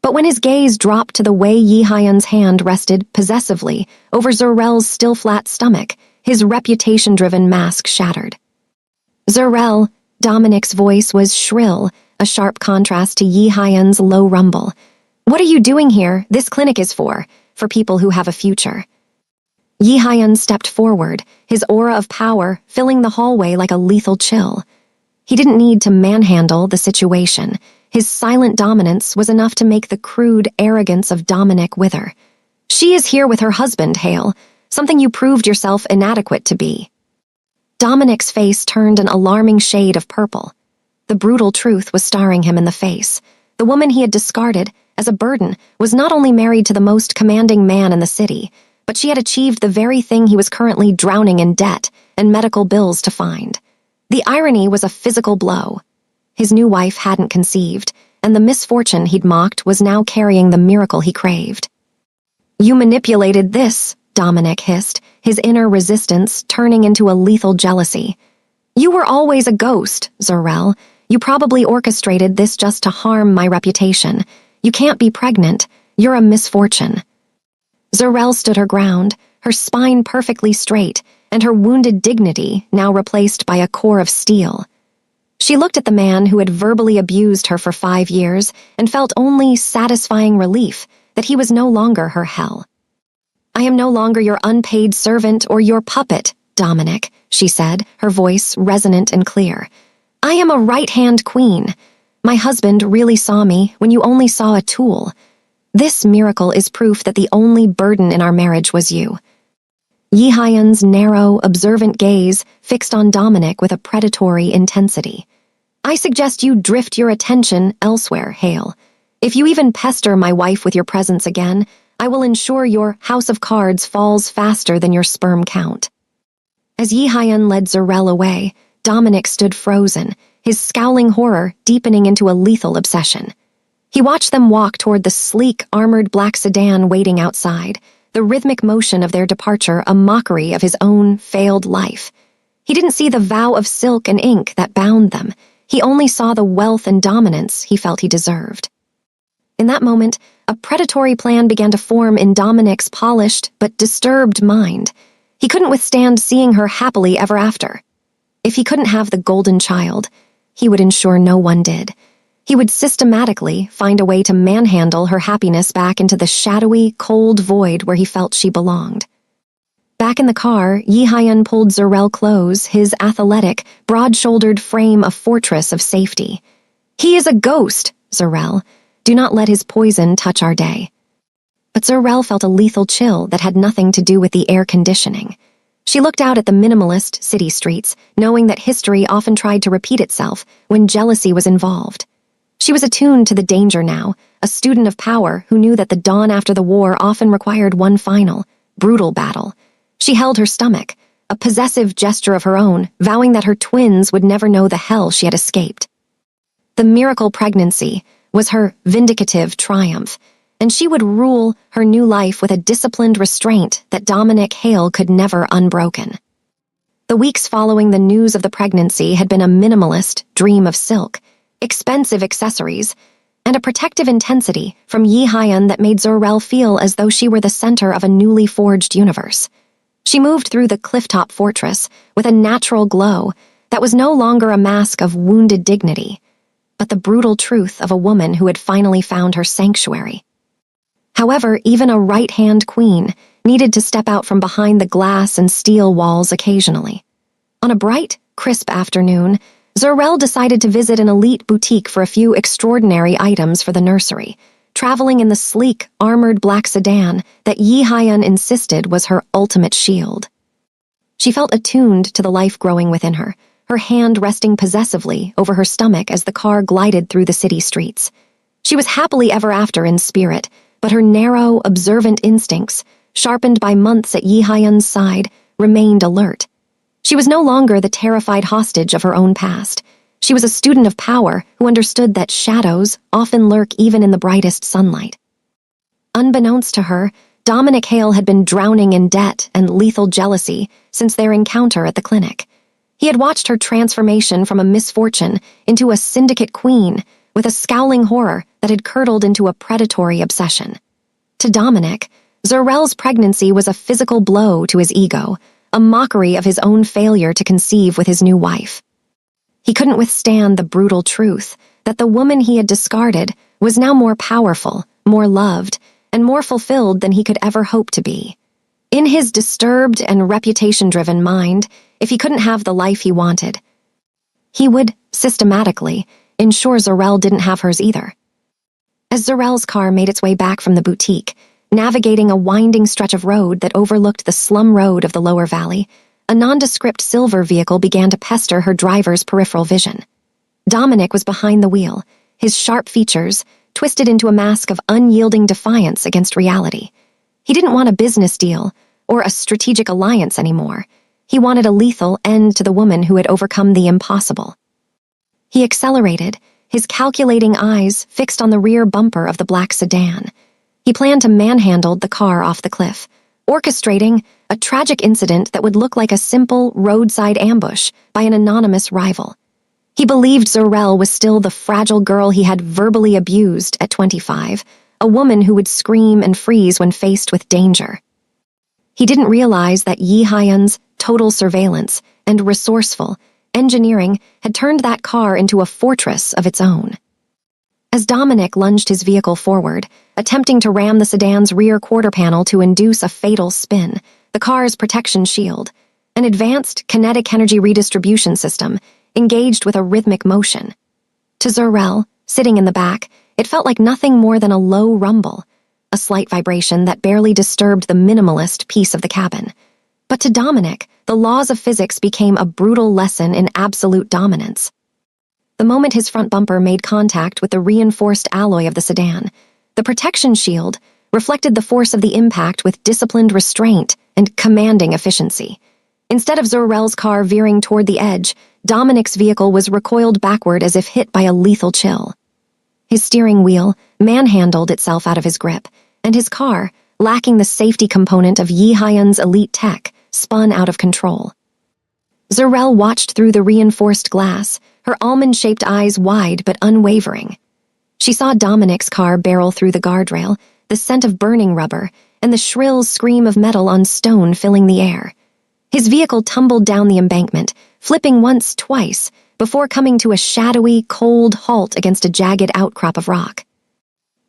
But when his gaze dropped to the way Yihayan's hand rested possessively over Zarel's still flat stomach, his reputation-driven mask shattered. "Zarel," Dominic's voice was shrill, a sharp contrast to Yihayan's low rumble. "What are you doing here? This clinic is for people who have a future." Yihayan stepped forward, his aura of power filling the hallway like a lethal chill. He didn't need to manhandle the situation. His silent dominance was enough to make the crude arrogance of Dominic wither. "She is here with her husband, Hale, something you proved yourself inadequate to be." Dominic's face turned an alarming shade of purple. The brutal truth was staring him in the face. The woman he had discarded as a burden was not only married to the most commanding man in the city, but she had achieved the very thing he was currently drowning in debt and medical bills to find. The irony was a physical blow. His new wife hadn't conceived, and the misfortune he'd mocked was now carrying the miracle he craved. "You manipulated this," Dominic hissed, his inner resistance turning into a lethal jealousy. "You were always a ghost, Zarel. You probably orchestrated this just to harm my reputation. You can't be pregnant. You're a misfortune." Zarel stood her ground, her spine perfectly straight, and her wounded dignity now replaced by a core of steel. She looked at the man who had verbally abused her for 5 years and felt only satisfying relief that he was no longer her hell. "I am no longer your unpaid servant or your puppet, Dominic," she said, her voice resonant and clear. "I am a right-hand queen. My husband really saw me when you only saw a tool. This miracle is proof that the only burden in our marriage was you." Yi Hyun's narrow, observant gaze fixed on Dominic with a predatory intensity. "I suggest you drift your attention elsewhere, Hale. If you even pester my wife with your presence again, I will ensure your house of cards falls faster than your sperm count." As Yi Hyun led Zarel away, Dominic stood frozen, his scowling horror deepening into a lethal obsession. He watched them walk toward the sleek, armored black sedan waiting outside, the rhythmic motion of their departure a mockery of his own failed life. He didn't see the vow of silk and ink that bound them. He only saw the wealth and dominance he felt he deserved. In that moment, a predatory plan began to form in Dominic's polished but disturbed mind. He couldn't withstand seeing her happily ever after. If he couldn't have the golden child, he would ensure no one did. He would systematically find a way to manhandle her happiness back into the shadowy, cold void where he felt she belonged. Back in the car, Yi Hyun pulled Zarel close, his athletic, broad-shouldered frame a fortress of safety. "He is a ghost, Zarel. Do not let his poison touch our day." But Zarel felt a lethal chill that had nothing to do with the air conditioning. She looked out at the minimalist city streets, knowing that history often tried to repeat itself when jealousy was involved. She was attuned to the danger now, a student of power who knew that the dawn after the war often required one final, brutal battle. She held her stomach, a possessive gesture of her own, vowing that her twins would never know the hell she had escaped. The miracle pregnancy was her vindicative triumph, and she would rule her new life with a disciplined restraint that Dominic Hale could never unbroken. The weeks following the news of the pregnancy had been a minimalist dream of silk, expensive accessories, and a protective intensity from Yi Hyun that made Zarel feel as though she were the center of a newly forged universe. She moved through the clifftop fortress with a natural glow that was no longer a mask of wounded dignity, but the brutal truth of a woman who had finally found her sanctuary. However, even a right-hand queen needed to step out from behind the glass and steel walls occasionally. On a bright, crisp afternoon, Zarel decided to visit an elite boutique for a few extraordinary items for the nursery, traveling in the sleek, armored black sedan that Yi Hyun insisted was her ultimate shield. She felt attuned to the life growing within her, her hand resting possessively over her stomach as the car glided through the city streets. She was happily ever after in spirit, but her narrow, observant instincts, sharpened by months at Yi Hyun's side, remained alert. She was no longer the terrified hostage of her own past. She was a student of power who understood that shadows often lurk even in the brightest sunlight. Unbeknownst to her, Dominic Hale had been drowning in debt and lethal jealousy since their encounter at the clinic. He had watched her transformation from a misfortune into a syndicate queen with a scowling horror that had curdled into a predatory obsession. To Dominic, Zarel's pregnancy was a physical blow to his ego, a mockery of his own failure to conceive with his new wife. He couldn't withstand the brutal truth that the woman he had discarded was now more powerful, more loved, and more fulfilled than he could ever hope to be. In his disturbed and reputation-driven mind, if he couldn't have the life he wanted, he would, systematically, ensure Zarel didn't have hers either. As Zarel's car made its way back from the boutique, navigating a winding stretch of road that overlooked the slum road of the lower valley, a nondescript silver vehicle began to pester her driver's peripheral vision. Dominic was behind the wheel, his sharp features twisted into a mask of unyielding defiance against reality. He didn't want a business deal or a strategic alliance anymore. He wanted a lethal end to the woman who had overcome the impossible. He accelerated, his calculating eyes fixed on the rear bumper of the black sedan. He planned to manhandle the car off the cliff, orchestrating a tragic incident that would look like a simple roadside ambush by an anonymous rival. He believed Zarel was still the fragile girl he had verbally abused at 25, a woman who would scream and freeze when faced with danger. He didn't realize that Yi Hyun's total surveillance and resourceful engineering had turned that car into a fortress of its own. As Dominic lunged his vehicle forward, attempting to ram the sedan's rear quarter panel to induce a fatal spin, the car's protection shield, an advanced kinetic energy redistribution system, engaged with a rhythmic motion. To Zarel, Sitting in the back, it felt like nothing more than a low rumble, a slight vibration that barely disturbed the minimalist peace of the cabin. But to Dominic, the laws of physics became a brutal lesson in absolute dominance. The moment his front bumper made contact with the reinforced alloy of the sedan, the protection shield reflected the force of the impact with disciplined restraint and commanding efficiency. Instead of Zor-El's car veering toward the edge, Dominic's vehicle was recoiled backward as if hit by a lethal chill. His steering wheel manhandled itself out of his grip, and his car, lacking the safety component of Yi Hyun's elite tech, spun out of control. Zor-El watched through the reinforced glass, her almond-shaped eyes wide but unwavering. She saw Dominic's car barrel through the guardrail, the scent of burning rubber, and the shrill scream of metal on stone filling the air. His vehicle tumbled down the embankment, flipping once, twice, before coming to a shadowy, cold halt against a jagged outcrop of rock.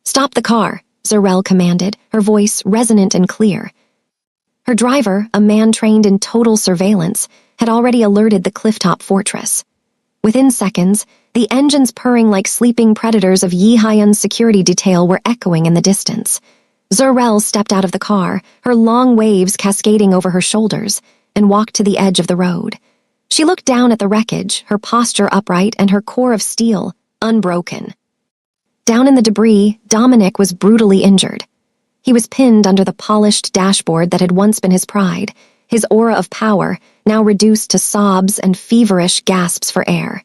"Stop the car," Zor-El commanded, her voice resonant and clear. Her driver, a man trained in total surveillance, had already alerted the clifftop fortress. Within seconds, the engines purring like sleeping predators of Yi Hyun's security detail were echoing in the distance. Zor-El stepped out of the car, her long waves cascading over her shoulders, and walked to the edge of the road. She looked down at the wreckage, her posture upright and her core of steel unbroken. Down in the debris, Dominic was brutally injured. He was pinned under the polished dashboard that had once been his pride, his aura of power now reduced to sobs and feverish gasps for air.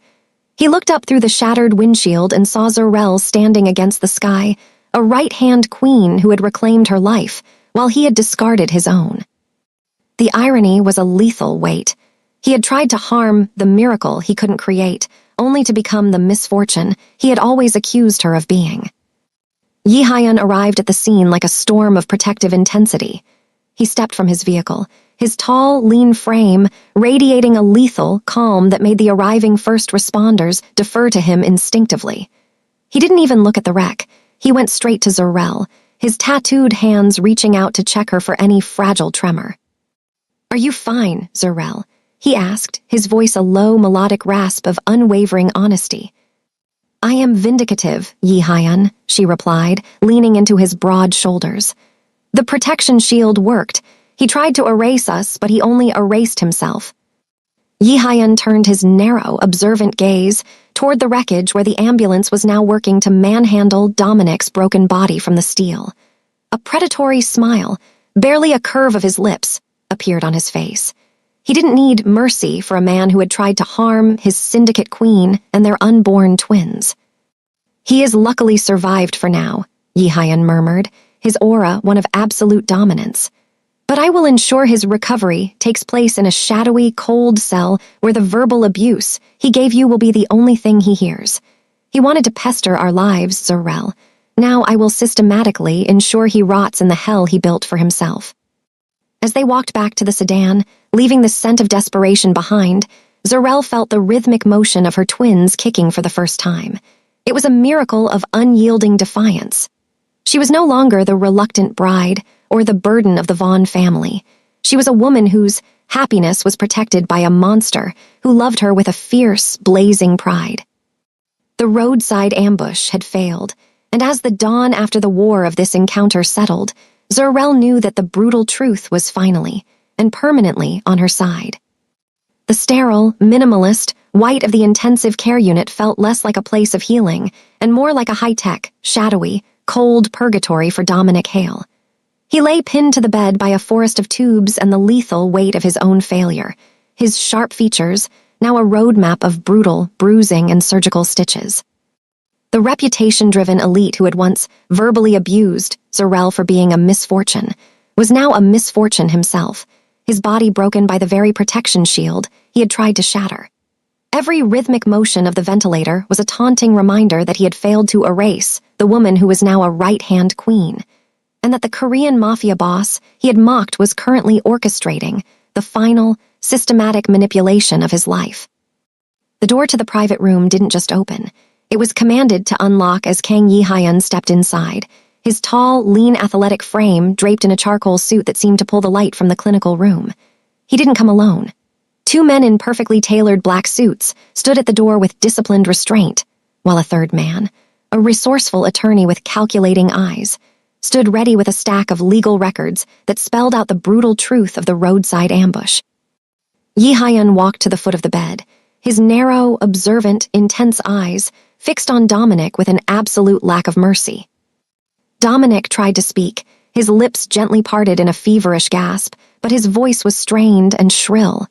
He looked up through the shattered windshield and saw Zor-El standing against the sky, a right-hand queen who had reclaimed her life, while he had discarded his own. The irony was a lethal weight. He had tried to harm the miracle he couldn't create, only to become the misfortune he had always accused her of being. Yi Hyun arrived at the scene like a storm of protective intensity. He stepped from his vehicle, his tall, lean frame radiating a lethal calm that made the arriving first responders defer to him instinctively. He didn't even look at the wreck. He went straight to Zor-El, his tattooed hands reaching out to check her for any fragile tremor. "Are you fine, Zor-El?" he asked, his voice a low, melodic rasp of unwavering honesty. "I am vindicative, Yi Hyun," she replied, leaning into his broad shoulders. The protection shield worked. He tried to erase us, but he only erased himself. Yi Hyun turned his narrow, observant gaze toward the wreckage where the ambulance was now working to manhandle Dominic's broken body from the steel. A predatory smile, barely a curve of his lips, appeared on his face. He didn't need mercy for a man who had tried to harm his syndicate queen and their unborn twins. "He has luckily survived for now," Yi Hyun murmured, his aura one of absolute dominance. "But I will ensure his recovery takes place in a shadowy, cold cell where the verbal abuse he gave you will be the only thing he hears. He wanted to pester our lives, Zor-El. Now I will systematically ensure he rots in the hell he built for himself." As they walked back to the sedan, leaving the scent of desperation behind, Zor-El felt the rhythmic motion of her twins kicking for the first time. It was a miracle of unyielding defiance. She was no longer the reluctant bride or the burden of the Vaughn family. She was a woman whose happiness was protected by a monster who loved her with a fierce, blazing pride. The roadside ambush had failed, and as the dawn after the war of this encounter settled, Zor-El knew that the brutal truth was finally and permanently on her side. The sterile, minimalist, white of the intensive care unit felt less like a place of healing and more like a high-tech, shadowy, cold purgatory for Dominic Hale. He lay pinned to the bed by a forest of tubes and the lethal weight of his own failure, his sharp features now a roadmap of brutal bruising and surgical stitches. The reputation-driven elite who had once verbally abused Zor-El for being a misfortune was now a misfortune himself, his body broken by the very protection shield he had tried to shatter. Every rhythmic motion of the ventilator was a taunting reminder that he had failed to erase the woman who was now a right-hand queen, and that the Korean mafia boss he had mocked was currently orchestrating the final, systematic manipulation of his life. The door to the private room didn't just open. It was commanded to unlock as Kang Yi Hyun stepped inside, his tall, lean athletic frame draped in a charcoal suit that seemed to pull the light from the clinical room. He didn't come alone. Two men in perfectly tailored black suits stood at the door with disciplined restraint, while a third man, a resourceful attorney with calculating eyes, stood ready with a stack of legal records that spelled out the brutal truth of the roadside ambush. Yi Hyun walked to the foot of the bed, his narrow, observant, intense eyes fixed on Dominic with an absolute lack of mercy. Dominic tried to speak, his lips gently parted in a feverish gasp, but his voice was strained and shrill.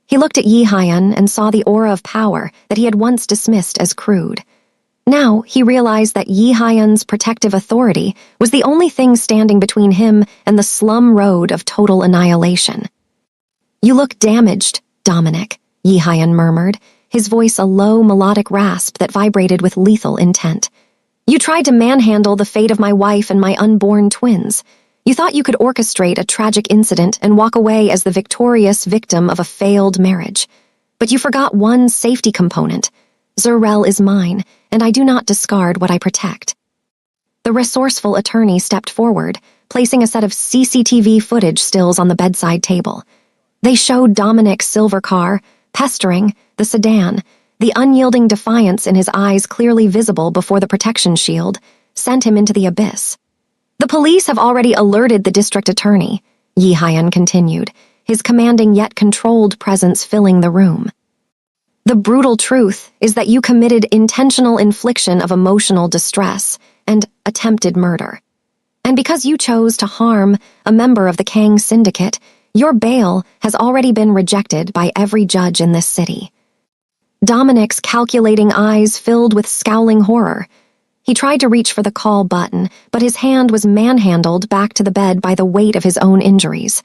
He looked at Yi Hyun and saw the aura of power that he had once dismissed as crude. Now he realized that Yi Hyun's protective authority was the only thing standing between him and the slum road of total annihilation. "You look damaged, Dominic," Yi Hyun murmured, his voice a low, melodic rasp that vibrated with lethal intent. "You tried to manhandle the fate of my wife and my unborn twins. You thought you could orchestrate a tragic incident and walk away as the victorious victim of a failed marriage. But you forgot one safety component. Zor-El is mine, and I do not discard what I protect." The resourceful attorney stepped forward, placing a set of CCTV footage stills on the bedside table. They showed Dominic's silver car, pestering, the sedan, the unyielding defiance in his eyes clearly visible before the protection shield, sent him into the abyss. "The police have already alerted the district attorney," Yi Hyun continued, his commanding yet controlled presence filling the room. "The brutal truth is that you committed intentional infliction of emotional distress and attempted murder. And because you chose to harm a member of the Kang Syndicate, your bail has already been rejected by every judge in this city." Dominic's calculating eyes filled with scowling horror. He tried to reach for the call button, but his hand was manhandled back to the bed by the weight of his own injuries.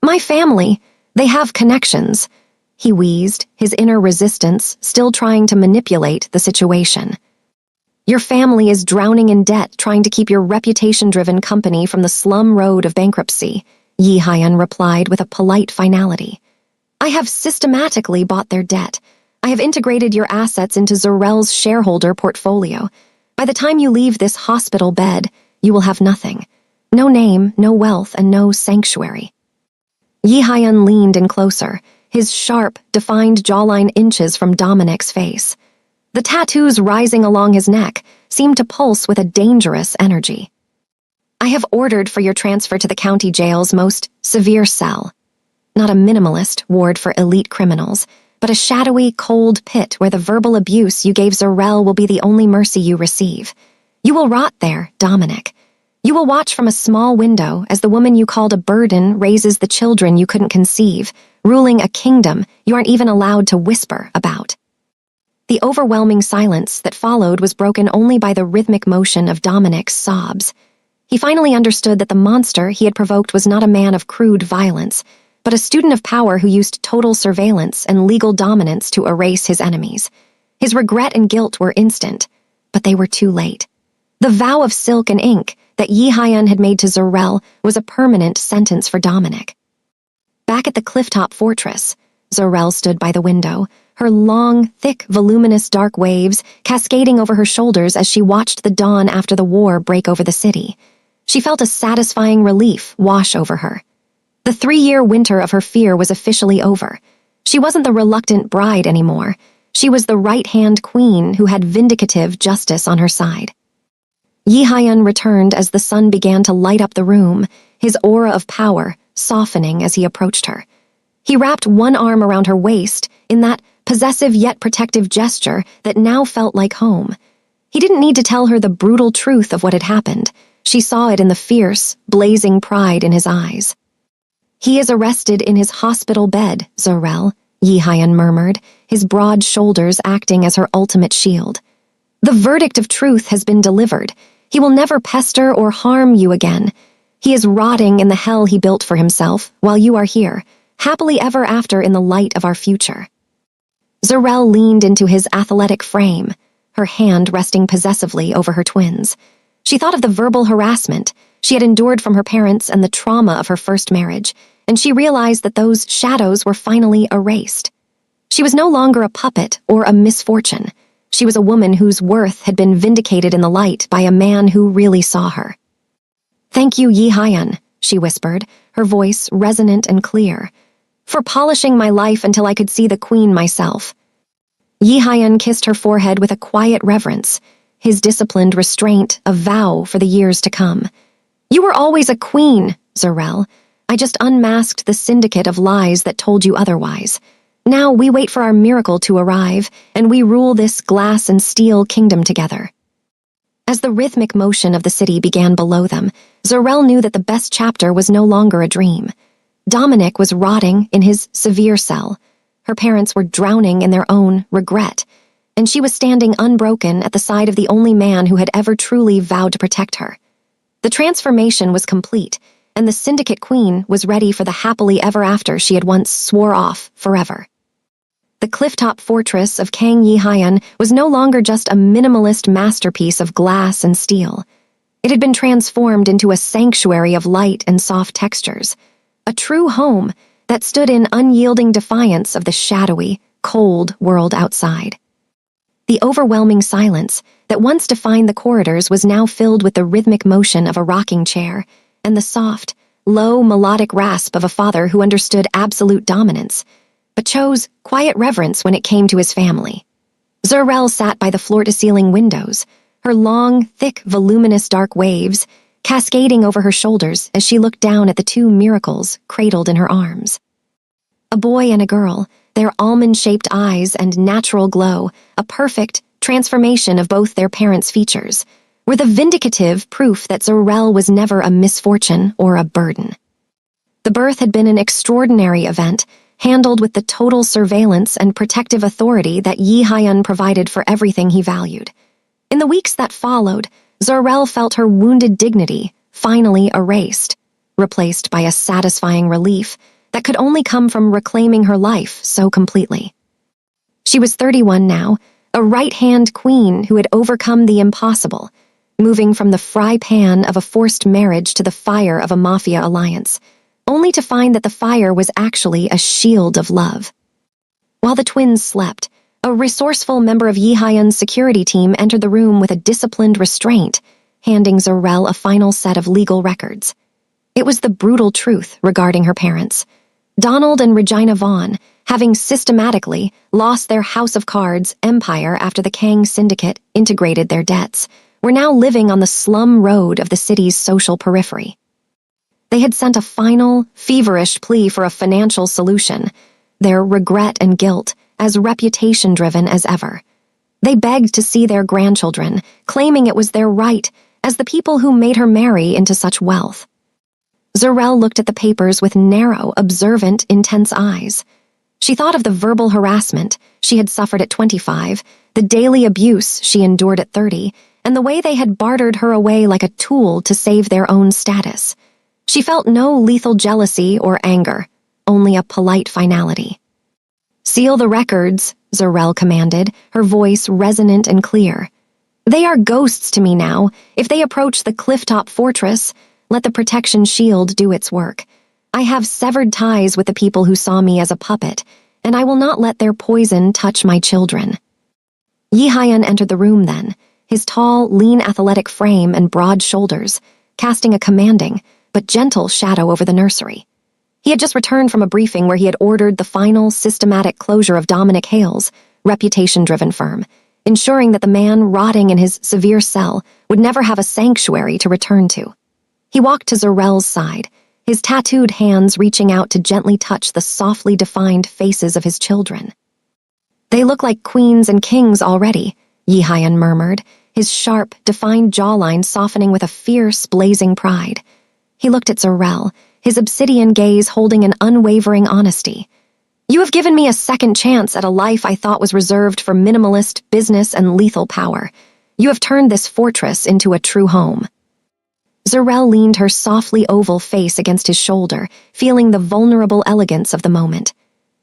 "My family, they have connections," he wheezed, his inner resistance still trying to manipulate the situation. "Your family is drowning in debt trying to keep your reputation-driven company from the slum road of bankruptcy," Yi Hyun replied with a polite finality. "I have systematically bought their debt. I have integrated your assets into Zor-El's shareholder portfolio. By the time you leave this hospital bed, you will have nothing. No name, no wealth, and no sanctuary." Yi Hyun leaned in closer, his sharp, defined jawline inches from Dominic's face. The tattoos rising along his neck seemed to pulse with a dangerous energy. "I have ordered for your transfer to the county jail's most severe cell. Not a minimalist ward for elite criminals, but a shadowy, cold pit where the verbal abuse you gave Zor-El will be the only mercy you receive. You will rot there, Dominic. You will watch from a small window as the woman you called a burden raises the children you couldn't conceive, ruling a kingdom you aren't even allowed to whisper about." The overwhelming silence that followed was broken only by the rhythmic motion of Dominic's sobs. He finally understood that the monster he had provoked was not a man of crude violence, but a student of power who used total surveillance and legal dominance to erase his enemies. His regret and guilt were instant, but they were too late. The vow of silk and ink that Yi Hyun had made to Zor-El was a permanent sentence for Dominic. Back at the clifftop fortress, Zor-El stood by the window, her long, thick, voluminous dark waves cascading over her shoulders as she watched the dawn after the war break over the city. She felt a satisfying relief wash over her. The 3-year winter of her fear was officially over. She wasn't the reluctant bride anymore. She was the right-hand queen who had vindicative justice on her side. Yi Hyun returned as the sun began to light up the room, his aura of power softening as he approached her. He wrapped one arm around her waist in that possessive yet protective gesture that now felt like home. He didn't need to tell her the brutal truth of what had happened. She saw it in the fierce, blazing pride in his eyes. "He is arrested in his hospital bed, Zor-El," Yi Hyun murmured, his broad shoulders acting as her ultimate shield. "The verdict of truth has been delivered. He will never pester or harm you again. He is rotting in the hell he built for himself, while you are here, happily ever after in the light of our future." Zor-El leaned into his athletic frame, her hand resting possessively over her twins. She thought of the verbal harassment she had endured from her parents and the trauma of her first marriage, and she realized that those shadows were finally erased. She was no longer a puppet or a misfortune. She was a woman whose worth had been vindicated in the light by a man who really saw her. "Thank you, Yi Hyun," she whispered, her voice resonant and clear, "for polishing my life until I could see the queen myself." Yi Hyun kissed her forehead with a quiet reverence, his disciplined restraint a vow for the years to come. "You were always a queen, Zerel. I just unmasked the syndicate of lies that told you otherwise. Now we wait for our miracle to arrive, and we rule this glass and steel kingdom together." As the rhythmic motion of the city began below them, Zerel knew that the best chapter was no longer a dream. Dominic was rotting in his severe cell. Her parents were drowning in their own regret, and she was standing unbroken at the side of the only man who had ever truly vowed to protect her. The transformation was complete, and the Syndicate Queen was ready for the happily ever after she had once swore off forever. The clifftop fortress of Kang Yi-Hyan was no longer just a minimalist masterpiece of glass and steel. It had been transformed into a sanctuary of light and soft textures, a true home that stood in unyielding defiance of the shadowy, cold world outside. The overwhelming silence that once defined the corridors was now filled with the rhythmic motion of a rocking chair and the soft, low melodic rasp of a father who understood absolute dominance, but chose quiet reverence when it came to his family. Zerel sat by the floor-to-ceiling windows, her long, thick, voluminous dark waves cascading over her shoulders as she looked down at the two miracles cradled in her arms. A boy and a girl, their almond-shaped eyes and natural glow, a perfect transformation of both their parents' features, were the vindicative proof that Zerel was never a misfortune or a burden. The birth had been an extraordinary event, handled with the total surveillance and protective authority that Yi-Hyan provided for everything he valued. In the weeks that followed, Zerel felt her wounded dignity finally erased, replaced by a satisfying relief that could only come from reclaiming her life so completely. She was 31 now, a right-hand queen who had overcome the impossible, moving from the fry pan of a forced marriage to the fire of a mafia alliance, only to find that the fire was actually a shield of love. While the twins slept, a resourceful member of Yi-Hyan's security team entered the room with a disciplined restraint, handing Zerel a final set of legal records. It was the brutal truth regarding her parents. Donald and Regina Vaughn, having systematically lost their House of Cards empire after the Kang Syndicate integrated their debts, were now living on the slum road of the city's social periphery. They had sent a final, feverish plea for a financial solution, their regret and guilt as reputation-driven as ever. They begged to see their grandchildren, claiming it was their right as the people who made her marry into such wealth. Zerel looked at the papers with narrow, observant, intense eyes. She thought of the verbal harassment she had suffered at 25, the daily abuse she endured at 30, and the way they had bartered her away like a tool to save their own status. She felt no lethal jealousy or anger, only a polite finality. "Seal the records," Zerel commanded, her voice resonant and clear. "They are ghosts to me now. If they approach the clifftop fortress, let the protection shield do its work. I have severed ties with the people who saw me as a puppet, and I will not let their poison touch my children." Yi-Hyan entered the room then, his tall, lean athletic frame and broad shoulders, casting a commanding but gentle shadow over the nursery. He had just returned from a briefing where he had ordered the final systematic closure of Dominic Hale's reputation-driven firm, ensuring that the man rotting in his severe cell would never have a sanctuary to return to. He walked to Zerel's side, his tattooed hands reaching out to gently touch the softly defined faces of his children. "They look like queens and kings already," Yi-Hyan murmured, his sharp, defined jawline softening with a fierce, blazing pride. He looked at Zerel, his obsidian gaze holding an unwavering honesty. "You have given me a second chance at a life I thought was reserved for minimalist business and lethal power. You have turned this fortress into a true home." Zerel leaned her softly oval face against his shoulder, feeling the vulnerable elegance of the moment.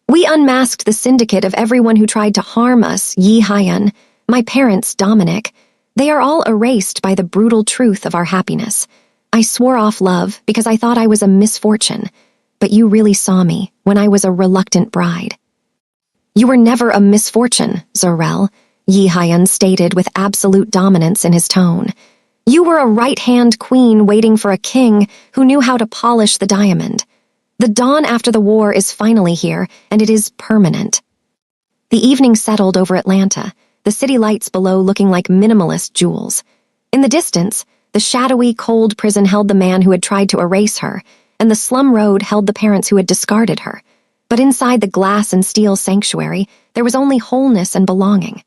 "We unmasked the syndicate of everyone who tried to harm us, Yi-Hyan, my parents, Dominic. They are all erased by the brutal truth of our happiness. I swore off love because I thought I was a misfortune, but you really saw me when I was a reluctant bride." "You were never a misfortune, Zerel," Yi-Hyan stated with absolute dominance in his tone. "You were a right-hand queen waiting for a king who knew how to polish the diamond. The dawn after the war is finally here, and it is permanent." The evening settled over Atlanta, the city lights below looking like minimalist jewels. In the distance, the shadowy, cold prison held the man who had tried to erase her, and the slum road held the parents who had discarded her. But inside the glass and steel sanctuary, there was only wholeness and belonging.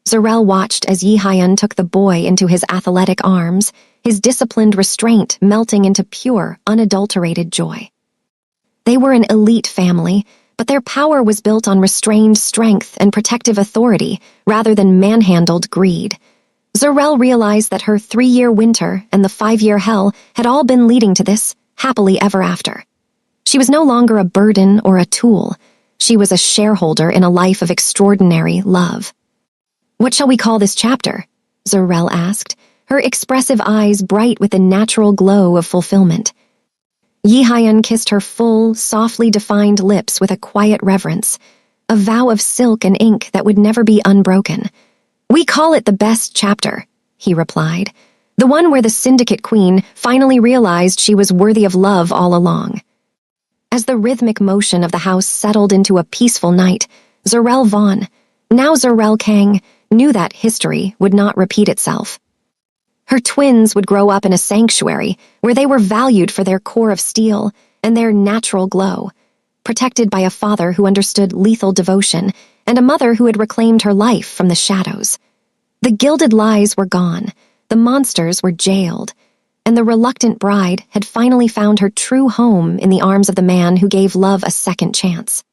Zarel watched as Yi Hyun took the boy into his athletic arms, his disciplined restraint melting into pure, unadulterated joy. They were an elite family, but their power was built on restrained strength and protective authority rather than manhandled greed. Zarel realized that her 3-year winter and the 5-year hell had all been leading to this, happily ever after. She was no longer a burden or a tool. She was a shareholder in a life of extraordinary love. "What shall we call this chapter?" Zarel asked, her expressive eyes bright with the natural glow of fulfillment. Yi Hyun kissed her full, softly defined lips with a quiet reverence, a vow of silk and ink that would never be unbroken. "We call it the best chapter," he replied, "the one where the syndicate queen finally realized she was worthy of love all along." As the rhythmic motion of the house settled into a peaceful night, Zarel Vaughn, now Zarel Kang, knew that history would not repeat itself. Her twins would grow up in a sanctuary where they were valued for their core of steel and their natural glow, protected by a father who understood lethal devotion and a mother who had reclaimed her life from the shadows. The gilded lies were gone, the monsters were jailed, and the reluctant bride had finally found her true home in the arms of the man who gave love a second chance.